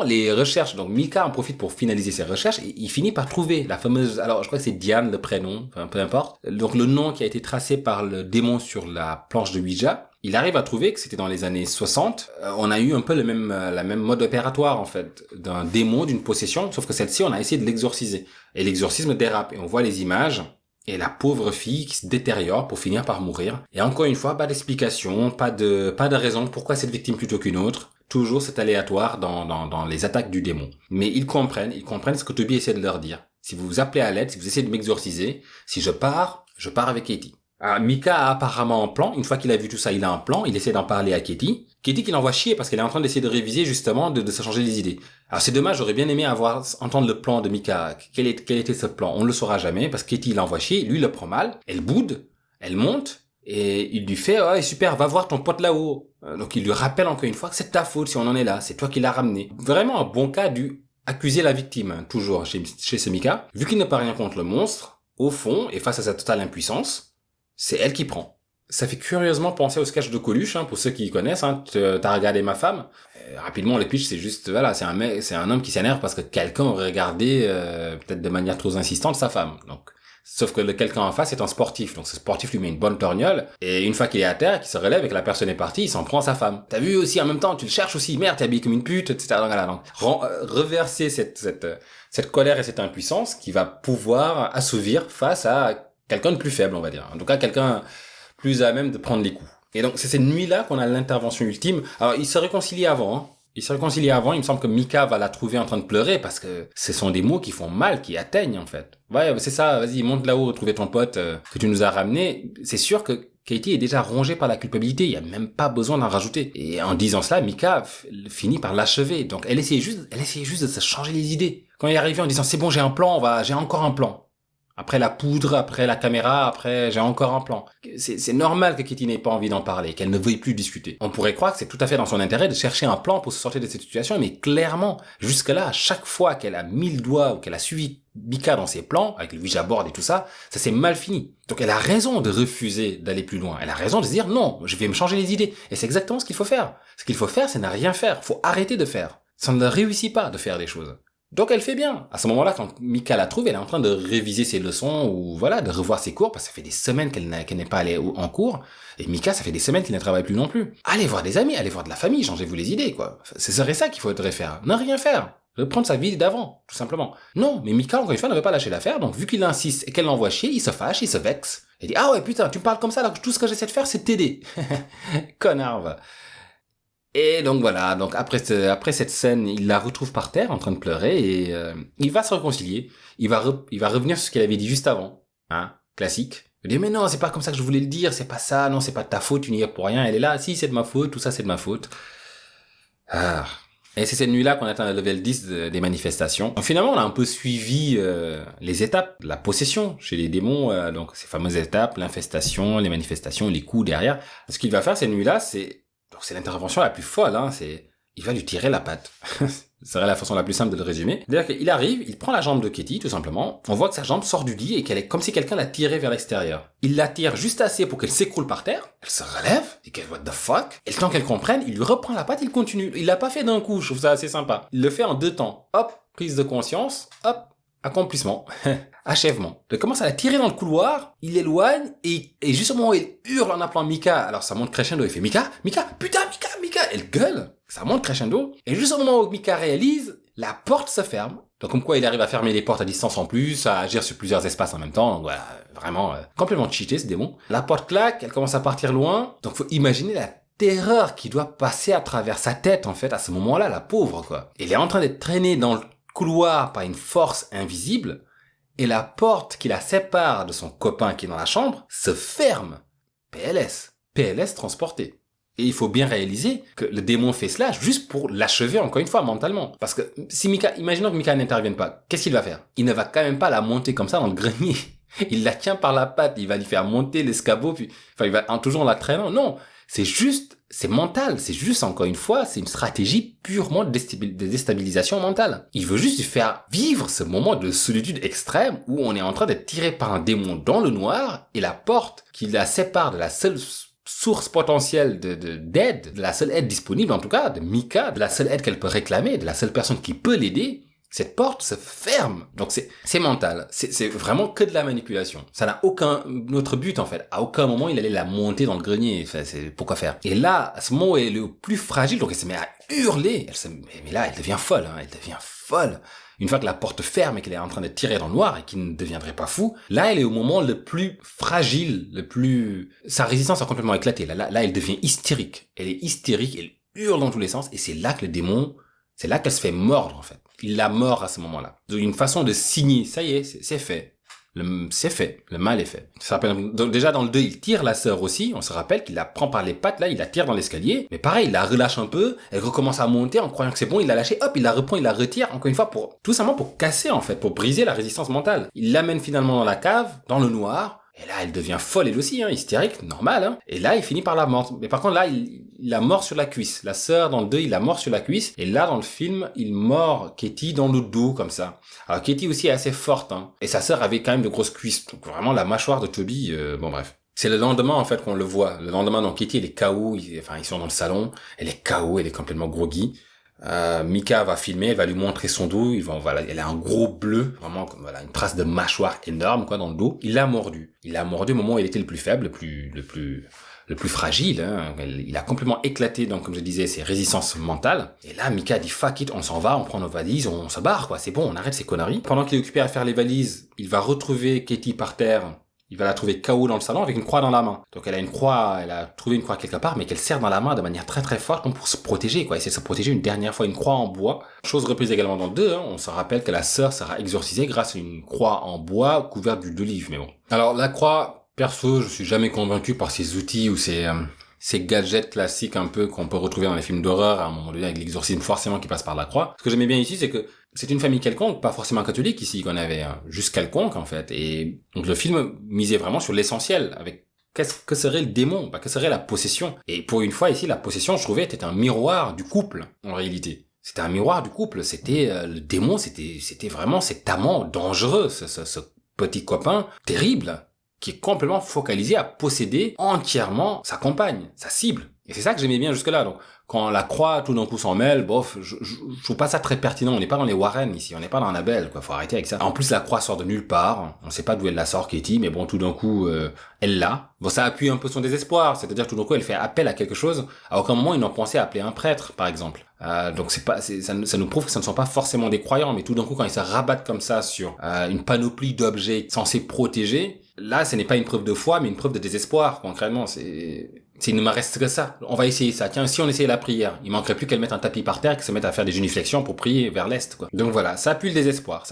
les recherches, donc Mika en profite pour finaliser ses recherches, et il finit par trouver la fameuse, alors je crois que c'est Diane le prénom, enfin peu importe, donc le nom qui a été tracé par le démon sur la planche de Ouija. Il arrive à trouver que c'était dans les années 60. On a eu un peu la même mode opératoire, en fait, d'un démon, d'une possession, sauf que celle-ci, on a essayé de l'exorciser. Et l'exorcisme dérape. Et on voit les images, et la pauvre fille qui se détériore pour finir par mourir. Et encore une fois, pas d'explication, pas de raison pourquoi cette victime plutôt qu'une autre. Toujours cet aléatoire dans les attaques du démon. Mais ils comprennent ce que Toby essaie de leur dire. Si vous vous appelez à l'aide, si vous essayez de m'exorciser, si je pars avec Katie. Alors, Mika a apparemment un plan. Une fois qu'il a vu tout ça, il a un plan. Il essaie d'en parler à Katie. Katie qui l'envoie chier parce qu'elle est en train d'essayer de réviser justement, de se changer les idées. Alors c'est dommage, j'aurais bien aimé entendre le plan de Mika. Quel était ce plan? On ne le saura jamais parce que Katie l'envoie chier. Lui, il le prend mal. Elle boude. Elle monte. Et il lui fait, oh, super, va voir ton pote là-haut. Donc il lui rappelle encore une fois que c'est ta faute si on en est là. C'est toi qui l'as ramené. Vraiment un bon cas du accuser la victime, hein, toujours chez ce Mika. Vu qu'il ne peut rien contre le monstre, au fond, et face à sa totale impuissance, c'est elle qui prend. Ça fait curieusement penser au sketch de Coluche, hein, pour ceux qui connaissent, hein, t'as regardé ma femme. Rapidement, le pitch, c'est juste, voilà, c'est un homme qui s'énerve parce que quelqu'un aurait regardé, peut-être de manière trop insistante, sa femme. Donc, sauf que le quelqu'un en face est un sportif. Donc, ce sportif lui met une bonne torgnole. Et une fois qu'il est à terre, qu'il se relève et que la personne est partie, il s'en prend à sa femme. T'as vu aussi, en même temps, tu le cherches aussi. Merde, t'es habillé comme une pute, etc. Donc, voilà, donc, reverser cette colère et cette impuissance qui va pouvoir assouvir face à quelqu'un de plus faible, on va dire. En tout cas, quelqu'un plus à même de prendre les coups. Et donc, c'est cette nuit-là qu'on a l'intervention ultime. Alors, ils se réconcilient avant, hein. Il me semble que Mika va la trouver en train de pleurer parce que ce sont des mots qui font mal, qui atteignent, en fait. Ouais, c'est ça, vas-y, monte là-haut, retrouver ton pote que tu nous as ramené. C'est sûr que Katie est déjà rongée par la culpabilité, il y a même pas besoin d'en rajouter. Et en disant cela, Mika finit par l'achever. Donc, elle essayait juste de se changer les idées. Quand il est arrivé en disant, c'est bon, j'ai encore un plan. Après la poudre, après la caméra, après j'ai encore un plan. C'est normal que Katie n'ait pas envie d'en parler, qu'elle ne veuille plus discuter. On pourrait croire que c'est tout à fait dans son intérêt de chercher un plan pour se sortir de cette situation, mais clairement, jusque-là, à chaque fois qu'elle a mis le doigt ou qu'elle a suivi Mika dans ses plans, avec le Ouija board et tout ça, ça s'est mal fini. Donc elle a raison de refuser d'aller plus loin. Elle a raison de se dire non, je vais me changer les idées. Et c'est exactement ce qu'il faut faire. Ce qu'il faut faire, c'est ne rien faire. Faut arrêter de faire. Ça ne réussit pas de faire des choses. Donc elle fait bien. À ce moment-là, quand Mika la trouve, elle est en train de réviser ses leçons ou voilà, de revoir ses cours parce que ça fait des semaines qu'elle n'est pas allée en cours. Et Mika, ça fait des semaines qu'il ne travaille plus non plus. Allez voir des amis, allez voir de la famille, changez-vous les idées, quoi. Ce serait ça qu'il faudrait faire. Ne rien faire. Reprendre sa vie d'avant, tout simplement. Non, mais Mika, encore une fois, ne veut pas lâcher l'affaire, donc vu qu'il insiste et qu'elle l'envoie chier, il se fâche, il se vexe. Il dit, ah ouais, putain, tu me parles comme ça alors que tout ce que j'essaie de faire, c'est de t'aider. Connard, va. Et donc voilà, donc après cette scène, il la retrouve par terre en train de pleurer et il va se réconcilier. Il va revenir sur ce qu'elle avait dit juste avant, hein, classique. Il dit mais non, c'est pas comme ça que je voulais le dire, c'est pas ça, non, c'est pas de ta faute, tu n'y es pour rien. Elle est là, si c'est de ma faute, tout ça c'est de ma faute. Ah. Et c'est cette nuit-là qu'on atteint le level 10 des manifestations. Donc finalement, on a un peu suivi les étapes, la possession chez les démons, donc ces fameuses étapes, l'infestation, les manifestations, les coups derrière. Ce qu'il va faire cette nuit-là, c'est l'intervention la plus folle, hein. C'est il va lui tirer la patte. Ce serait la façon la plus simple de le résumer. C'est-à-dire qu'il arrive, il prend la jambe de Katie, tout simplement. On voit que sa jambe sort du lit et qu'elle est comme si quelqu'un l'a tirée vers l'extérieur. Il la tire juste assez pour qu'elle s'écroule par terre. Elle se relève. Et qu'elle, what the fuck? Et le temps qu'elle comprenne, il lui reprend la patte, il continue. Il l'a pas fait d'un coup, je trouve ça assez sympa. Il le fait en 2 temps. Hop, prise de conscience. Hop, accomplissement. Achèvement. Il commence à la tirer dans le couloir, il l'éloigne, et juste au moment où il hurle en appelant Mika, alors ça monte crescendo, il fait Mika, Mika, putain, Mika, Mika, elle gueule, ça monte crescendo, et juste au moment où Mika réalise, la porte se ferme, donc comme quoi il arrive à fermer les portes à distance en plus, à agir sur plusieurs espaces en même temps, donc voilà, vraiment complètement cheaté ce démon. La porte claque, elle commence à partir loin, donc faut imaginer la terreur qui doit passer à travers sa tête en fait à ce moment-là, la pauvre quoi. Elle est en train d'être traînée dans le couloir par une force invisible, et la porte qui la sépare de son copain qui est dans la chambre se ferme. PLS transporté. Et il faut bien réaliser que le démon fait cela juste pour l'achever encore une fois mentalement. Parce que si Mika, imaginons que Mika n'intervienne pas, qu'est-ce qu'il va faire? Il ne va quand même pas la monter comme ça dans le grenier. Il la tient par la patte, il va lui faire monter l'escabeau, puis, enfin, il va toujours la traînant. Non, c'est mental, c'est juste, encore une fois, c'est une stratégie purement de déstabilisation mentale. Il veut juste lui faire vivre ce moment de solitude extrême où on est en train d'être tiré par un démon dans le noir et la porte qui la sépare de la seule source potentielle d'aide, de la seule aide disponible en tout cas, de Mika, de la seule aide qu'elle peut réclamer, de la seule personne qui peut l'aider, cette porte se ferme. Donc c'est mental. C'est vraiment que de la manipulation. Ça n'a aucun autre but en fait. À aucun moment il allait la monter dans le grenier. Enfin, c'est pourquoi faire. Et là, à ce moment où elle est le plus fragile, donc elle se met à hurler. Mais là, elle devient folle. Hein, elle devient folle. Une fois que la porte ferme et qu'elle est en train de tirer dans le noir et qu'il ne deviendrait pas fou, là, elle est au moment le plus fragile, sa résistance a complètement éclaté. Là, elle devient hystérique. Elle est hystérique, elle hurle dans tous les sens et c'est là que le démon, c'est là qu'elle se fait mordre en fait. Il la mord à ce moment-là. Une façon de signer, ça y est, c'est fait. C'est fait, le mal est fait. Ça rappelle, donc déjà dans le 2, il tire la sœur aussi, on se rappelle qu'il la prend par les pattes, là, il la tire dans l'escalier, mais pareil, il la relâche un peu, elle recommence à monter en croyant que c'est bon, il l'a lâché, hop, il la reprend, il la retire, encore une fois, tout simplement pour casser en fait, pour briser la résistance mentale. Il l'amène finalement dans la cave, dans le noir, et là, elle devient folle elle aussi, hein, hystérique, normal, hein. Et là, il finit par la mordre. Mais par contre, là, il la mord sur la cuisse. La sœur, dans le 2, il la mord sur la cuisse. Et là, dans le film, il mord Katie dans le dos, comme ça. Alors, Katie aussi est assez forte, hein. Et sa sœur avait quand même de grosses cuisses. Donc, vraiment, la mâchoire de Toby, bon, bref. C'est le lendemain, en fait, qu'on le voit. Le lendemain, donc, Katie, elle est KO. Ils sont dans le salon. Elle est KO, elle est complètement groggy. Mika va filmer, elle va lui montrer son dos, elle a un gros bleu, vraiment, voilà, une trace de mâchoire énorme, quoi, dans le dos. Il l'a mordu au moment où il était le plus faible, le plus fragile, hein. Il a complètement éclaté, donc, comme je disais, ses résistances mentales. Et là, Mika dit, fuck it, on s'en va, on prend nos valises, on se barre, quoi, c'est bon, on arrête ces conneries. Pendant qu'il est occupé à faire les valises, il va retrouver Katie par terre. Il va la trouver KO dans le salon avec une croix dans la main. Donc elle a trouvé une croix quelque part, mais qu'elle serre dans la main de manière très très forte, comme pour se protéger, quoi. Essayer de se protéger une dernière fois, une croix en bois. Chose reprise également dans le 2, hein. On se rappelle que la sœur sera exorcisée grâce à une croix en bois couverte d'huile d'olive, mais bon. Alors la croix, perso, je suis jamais convaincu par ces outils ou ces gadgets classiques un peu qu'on peut retrouver dans les films d'horreur à un moment donné avec l'exorcisme forcément qui passe par la croix. Ce que j'aimais bien ici, c'est que c'est une famille quelconque, pas forcément catholique ici qu'on avait, hein, juste quelconque en fait. Et donc le film misait vraiment sur l'essentiel, avec que serait le démon, que serait la possession. Et pour une fois ici, la possession, je trouvais, était un miroir du couple en réalité. C'était un miroir du couple. C'était le démon, c'était vraiment cet amant dangereux, ce petit copain terrible, qui est complètement focalisé à posséder entièrement sa compagne, sa cible. Et c'est ça que j'aimais bien jusque-là. Donc, quand la croix tout d'un coup s'en mêle, bof, je trouve pas ça très pertinent. On n'est pas dans les Warren ici, on n'est pas dans Annabelle, quoi. Faut arrêter avec ça. En plus, la croix sort de nulle part. On sait pas d'où elle la sort, Katie, mais bon, tout d'un coup, elle l'a. Bon, ça appuie un peu son désespoir. C'est-à-dire, tout d'un coup, elle fait appel à quelque chose. À aucun moment, ils n'ont pensé à appeler un prêtre, par exemple. Donc ça nous prouve que ce ne sont pas forcément des croyants, mais tout d'un coup, quand ils se rabattent comme ça sur une panoplie d'objets censés protéger, là, ce n'est pas une preuve de foi, mais une preuve de désespoir, concrètement. Il ne me reste que ça. On va essayer ça. Tiens, si on essayait la prière, il manquerait plus qu'elle mette un tapis par terre et qu'elle se mette à faire des génuflexions pour prier vers l'est, quoi. Donc voilà, ça pue le désespoir,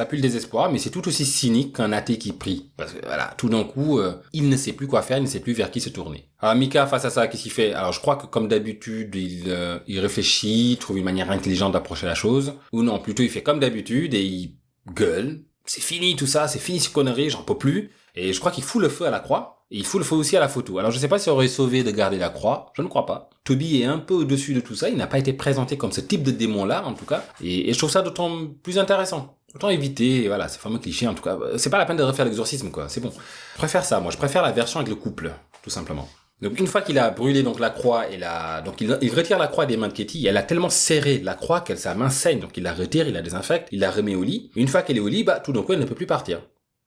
mais c'est tout aussi cynique qu'un athée qui prie. Parce que voilà, tout d'un coup, il ne sait plus quoi faire, il ne sait plus vers qui se tourner. Alors Mika, face à ça, qu'est-ce qu'il fait? Alors je crois que comme d'habitude, il réfléchit, trouve une manière intelligente d'approcher la chose. Ou non, plutôt il fait comme d'habitude et il gueule. C'est fini tout ça, c'est fini ces conneries, j'en peux plus. Et je crois qu'il fout le feu à la croix. Et il faut le feu aussi à la photo. Alors je sais pas si on aurait sauvé de garder la croix, je ne crois pas. Toby est un peu au-dessus de tout ça, il n'a pas été présenté comme ce type de démon-là en tout cas, et je trouve ça d'autant plus intéressant. Autant éviter, voilà, ces fameux clichés en tout cas. C'est pas la peine de refaire l'exorcisme quoi, c'est bon. Je préfère ça, moi je préfère la version avec le couple, tout simplement. Donc une fois qu'il a brûlé donc la croix donc il retire la croix des mains de Katie, elle a tellement serré la croix qu'elle sa main saigne, donc il la retire, il la désinfecte, il la remet au lit. Une fois qu'elle est au lit, tout d'un coup elle ne peut plus partir.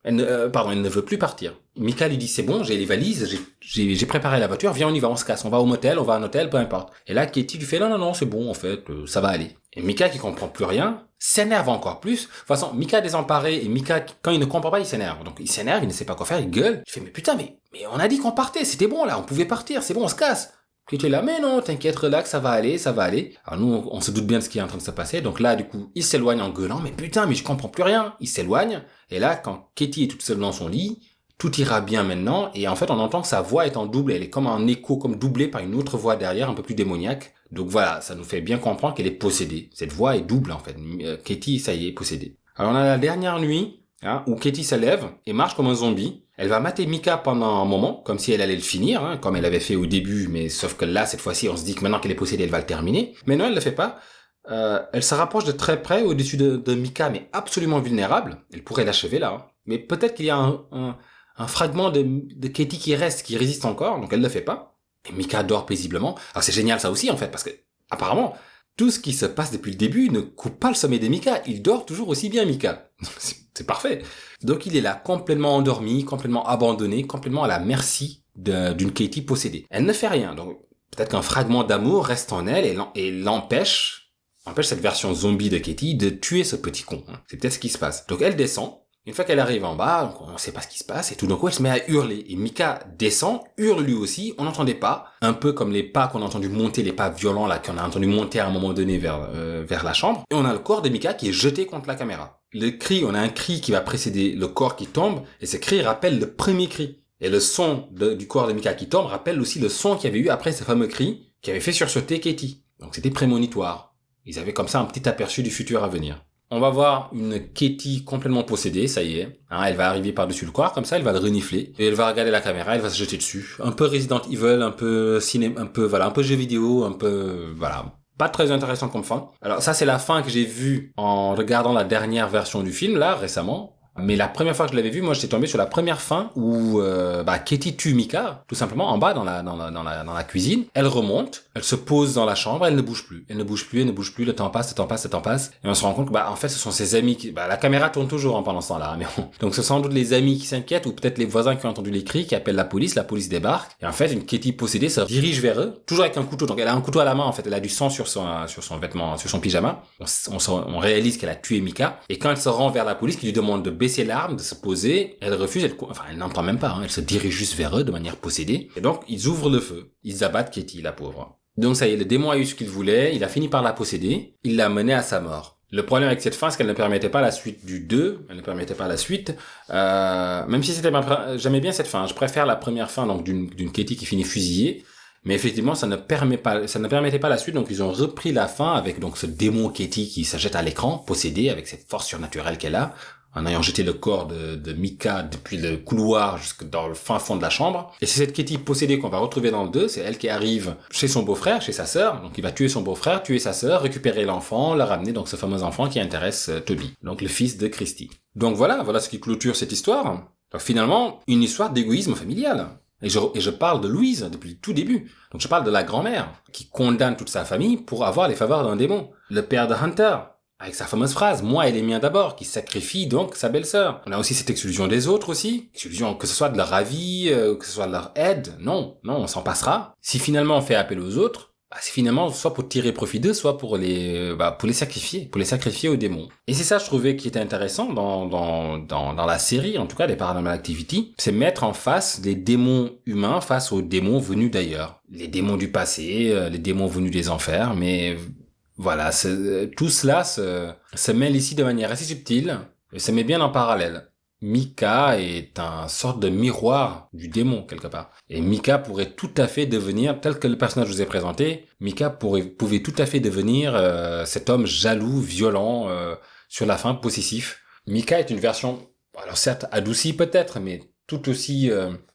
Elle ne veut plus partir. Mika lui dit c'est bon, j'ai les valises, j'ai préparé la voiture, viens on y va, on se casse, on va au motel, on va à un hôtel, peu importe. Et là Katie lui fait non c'est bon en fait, ça va aller. Et Mika qui comprend plus rien s'énerve encore plus. De toute façon Mika est désemparé et Mika quand il ne comprend pas il s'énerve. Donc il s'énerve, il ne sait pas quoi faire, il gueule. Il fait mais putain mais on a dit qu'on partait, c'était bon là, on pouvait partir, c'est bon, on se casse. Qui était là, mais non, t'inquiète, relax, ça va aller. Alors nous, on se doute bien de ce qui est en train de se passer. Donc là, du coup, il s'éloigne en gueulant, mais putain, mais je comprends plus rien. Il s'éloigne. Et là, quand Katie est toute seule dans son lit, tout ira bien maintenant. Et en fait, on entend que sa voix est en double. Elle est comme un écho, comme doublée par une autre voix derrière, un peu plus démoniaque. Donc voilà, ça nous fait bien comprendre qu'elle est possédée. Cette voix est double, en fait. Katie, ça y est, possédée. Alors on a la dernière nuit, où Katie se lève et marche comme un zombie. Elle va mater Mika pendant un moment, comme si elle allait le finir, comme elle avait fait au début, mais sauf que là, cette fois-ci, on se dit que maintenant qu'elle est possédée, elle va le terminer. Mais non, elle le fait pas. Elle se rapproche de très près au-dessus de Mika, mais absolument vulnérable. Elle pourrait l'achever là. Mais peut-être qu'il y a un fragment de Katie qui résiste encore, donc elle le fait pas. Et Mika dort paisiblement. Alors c'est génial ça aussi, en fait, parce que apparemment, tout ce qui se passe depuis le début ne coupe pas le sommeil de Mika. Il dort toujours aussi bien, Mika. C'est parfait. Donc il est là, complètement endormi, complètement abandonné, complètement à la merci d'une Katie possédée. Elle ne fait rien. Donc peut-être qu'un fragment d'amour reste en elle et l'empêche cette version zombie de Katie de tuer ce petit con. C'est peut-être ce qui se passe. Donc elle descend. Une fois qu'elle arrive en bas, donc on ne sait pas ce qui se passe, et tout d'un coup elle se met à hurler. Et Mika descend, hurle lui aussi, on n'entendait pas, un peu comme les pas qu'on a entendu monter, les pas violents là qu'on a entendu monter à un moment donné vers la chambre. Et on a le corps de Mika qui est jeté contre la caméra. On a un cri qui va précéder le corps qui tombe, et ce cri rappelle le premier cri. Et le son du corps de Mika qui tombe rappelle aussi le son qu'il y avait eu après ce fameux cri qui avait fait sursauter Katie. Donc c'était prémonitoire. Ils avaient comme ça un petit aperçu du futur à venir. On va voir une Katie complètement possédée, ça y est. Elle va arriver par-dessus le corps, comme ça, elle va le renifler. Et elle va regarder la caméra, elle va se jeter dessus. Un peu Resident Evil, un peu cinéma, un peu jeu vidéo, un peu, voilà. Pas très intéressant comme fin. Alors ça, c'est la fin que j'ai vue en regardant la dernière version du film, là, récemment. Mais la première fois que je l'avais vu, moi, j'étais tombé sur la première fin où Katie tue Mika, tout simplement, en bas dans la cuisine. Elle remonte, elle se pose dans la chambre, elle ne bouge plus. Le temps passe. Et on se rend compte que, en fait, ce sont ses amis qui... la caméra tourne toujours pendant ce temps-là. Mais donc, ce sont sans doute les amis qui s'inquiètent ou peut-être les voisins qui ont entendu les cris, qui appellent la police débarque. Et en fait, une Katie possédée se dirige vers eux, toujours avec un couteau. Donc, elle a un couteau à la main, en fait. Elle a du sang sur son vêtement, sur son pyjama. On réalise qu'elle a tué Mika. Et quand elle se rend vers la police qui lui demande de baisser l'arme, de se poser, elle refuse, elle n'entend même pas, elle se dirige juste vers eux de manière possédée. Et donc, ils ouvrent le feu. Ils abattent Katie, la pauvre. Donc ça y est, le démon a eu ce qu'il voulait, il a fini par la posséder, il l'a menée à sa mort. Le problème avec cette fin, c'est qu'elle ne permettait pas la suite du 2, elle ne permettait pas la suite, même si j'aimais bien cette fin, je préfère la première fin, donc d'une Katie qui finit fusillée, mais effectivement, ça ne permettait pas la suite, donc ils ont repris la fin avec donc ce démon Katie qui se jette à l'écran, possédé avec cette force surnaturelle qu'elle a, en ayant jeté le corps de Mika depuis le couloir jusque dans le fin fond de la chambre. Et c'est cette Katie possédée qu'on va retrouver dans le 2, c'est elle qui arrive chez son beau-frère, chez sa sœur, donc il va tuer son beau-frère, tuer sa sœur, récupérer l'enfant, le ramener, donc ce fameux enfant qui intéresse Toby, donc le fils de Christy. Donc voilà ce qui clôture cette histoire. Donc finalement, une histoire d'égoïsme familial. Et je parle de Louise depuis le tout début. Donc je parle de la grand-mère qui condamne toute sa famille pour avoir les faveurs d'un démon. Le père de Hunter, avec sa fameuse phrase « Moi et les miens d'abord », qui sacrifie donc sa belle-sœur. On a aussi cette exclusion des autres aussi. Exclusion que ce soit de leur avis, que ce soit de leur aide. Non, on s'en passera. Si finalement on fait appel aux autres, c'est finalement soit pour tirer profit d'eux, soit pour les sacrifier aux démons. Et c'est ça, je trouvais, qui était intéressant dans la série, en tout cas des Paranormal Activity, c'est mettre en face les démons humains face aux démons venus d'ailleurs. Les démons du passé, les démons venus des enfers, mais voilà, tout cela se mêle ici de manière assez subtile, et se met bien en parallèle. Mika est un sorte de miroir du démon, quelque part. Et Mika pourrait tout à fait devenir, tel que le personnage que je vous ai présenté, Mika pouvait tout à fait devenir cet homme jaloux, violent, sur la fin, possessif. Mika est une version, alors certes adoucie peut-être, mais tout aussi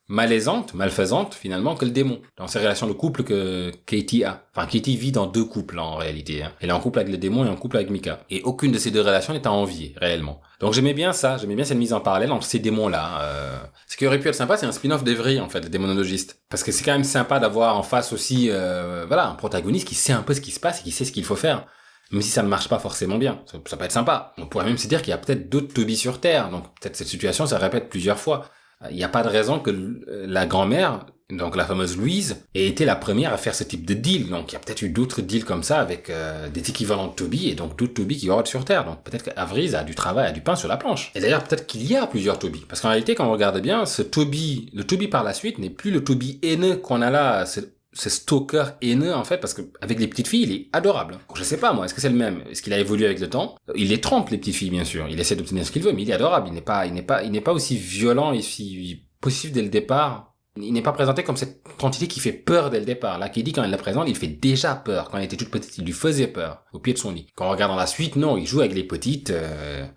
malaisante, malfaisante finalement que le démon dans ces relations de couple que Katie a. Enfin, Katie vit dans 2 couples en réalité. Hein. Elle est en couple avec le démon et en couple avec Micah. Et aucune de ces 2 relations n'est à envier réellement. Donc j'aimais bien ça, j'aimais bien cette mise en parallèle entre ces démons-là. Ce qui aurait pu être sympa, c'est un spin-off d'Evry en fait, le démonologiste. Parce que c'est quand même sympa d'avoir en face aussi, voilà, un protagoniste qui sait un peu ce qui se passe et qui sait ce qu'il faut faire. Même si ça ne marche pas forcément bien. Ça peut être sympa. On pourrait même se dire qu'il y a peut-être d'autres Toby sur Terre. Donc peut-être cette situation se répète plusieurs fois. Il n'y a pas de raison que la grand-mère, donc la fameuse Louise, ait été la première à faire ce type de deal. Donc il y a peut-être eu d'autres deals comme ça avec des équivalents de Toby et donc d'autres Toby qui vont être sur Terre. Donc peut-être qu'Avriz a du travail, a du pain sur la planche. Et d'ailleurs peut-être qu'il y a plusieurs Toby. Parce qu'en réalité quand on regarde bien, le Toby par la suite n'est plus le Toby haineux qu'on a là. C'est stalker haineux en fait parce que avec les petites filles il est adorable. Je sais pas moi, est-ce que c'est le même? Est-ce qu'il a évolué avec le temps? Il les trompe les petites filles bien sûr, il essaie d'obtenir ce qu'il veut mais il est adorable, il n'est pas aussi violent et aussi possible dès le départ. Il n'est pas présenté comme cette entité qui fait peur dès le départ. Là, qui dit quand elle la présente, il fait déjà peur. Quand elle était toute petite, il lui faisait peur au pied de son lit. Quand on regarde dans la suite, non, il joue avec les petites,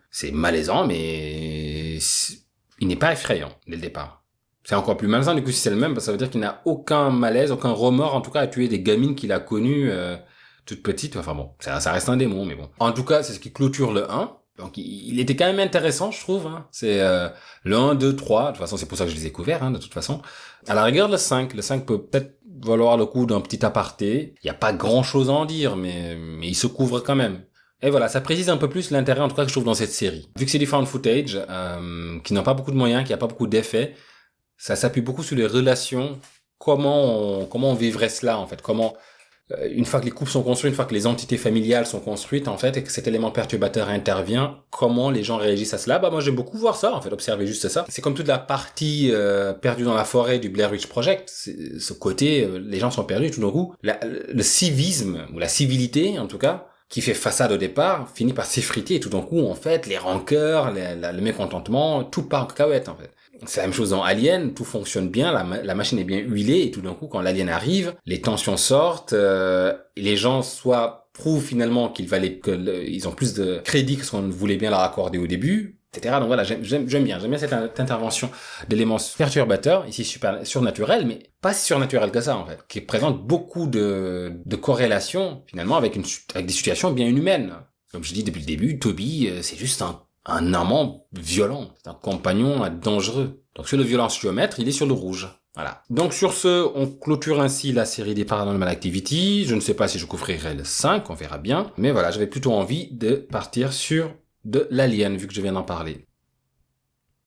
c'est malaisant mais il n'est pas effrayant dès le départ. C'est encore plus malsain, du coup, si c'est le même, parce que ça veut dire qu'il n'a aucun malaise, aucun remords, en tout cas, à tuer des gamines qu'il a connues, toutes petites. Enfin bon, ça reste un démon, mais bon. En tout cas, c'est ce qui clôture le 1. Donc, il était quand même intéressant, je trouve, hein. C'est, le 1, 2, 3. De toute façon, c'est pour ça que je les ai couverts, hein, de toute façon. À la rigueur, le 5. Le 5 peut peut-être valoir le coup d'un petit aparté. Il n'y a pas grand chose à en dire, mais il se couvre quand même. Et voilà, ça précise un peu plus l'intérêt, en tout cas, que je trouve dans cette série. Vu que c'est du found footage, qui n'a pas beaucoup de moyens, qui n'a pas beaucoup d'effets, ça s'appuie beaucoup sur les relations, comment on vivrait cela en fait, comment une fois que les couples sont construits, une fois que les entités familiales sont construites en fait et que cet élément perturbateur intervient, comment les gens réagissent à cela. Bah moi j'aime beaucoup voir ça en fait, observer juste ça. C'est comme toute la partie perdue dans la forêt du Blair Witch Project, c'est ce côté les gens sont perdus tout d'un coup, le civisme ou la civilité en tout cas qui fait façade au départ, finit par s'effriter et tout d'un coup en fait les rancœurs, le mécontentement, tout part en cacahuète en fait. C'est la même chose dans Alien, tout fonctionne bien, la machine est bien huilée et tout d'un coup quand l'alien arrive, les tensions sortent, et les gens soit prouvent finalement ils ont plus de crédit que ce qu'on voulait bien leur accorder au début, etc. Donc voilà, j'aime bien cette intervention d'éléments perturbateurs, ici surnaturels, mais pas si surnaturels que ça en fait, qui présente beaucoup de corrélations finalement avec des situations bien humaines. Comme je dis depuis le début, Toby, c'est juste un amant violent, c'est un compagnon dangereux. Donc sur le violentiomètre, il est sur le rouge. Voilà. Donc sur ce, on clôture ainsi la série des Paranormal Activity. Je ne sais pas si je couvrirai le 5, on verra bien. Mais voilà, j'avais plutôt envie de partir sur de l'Alien, vu que je viens d'en parler.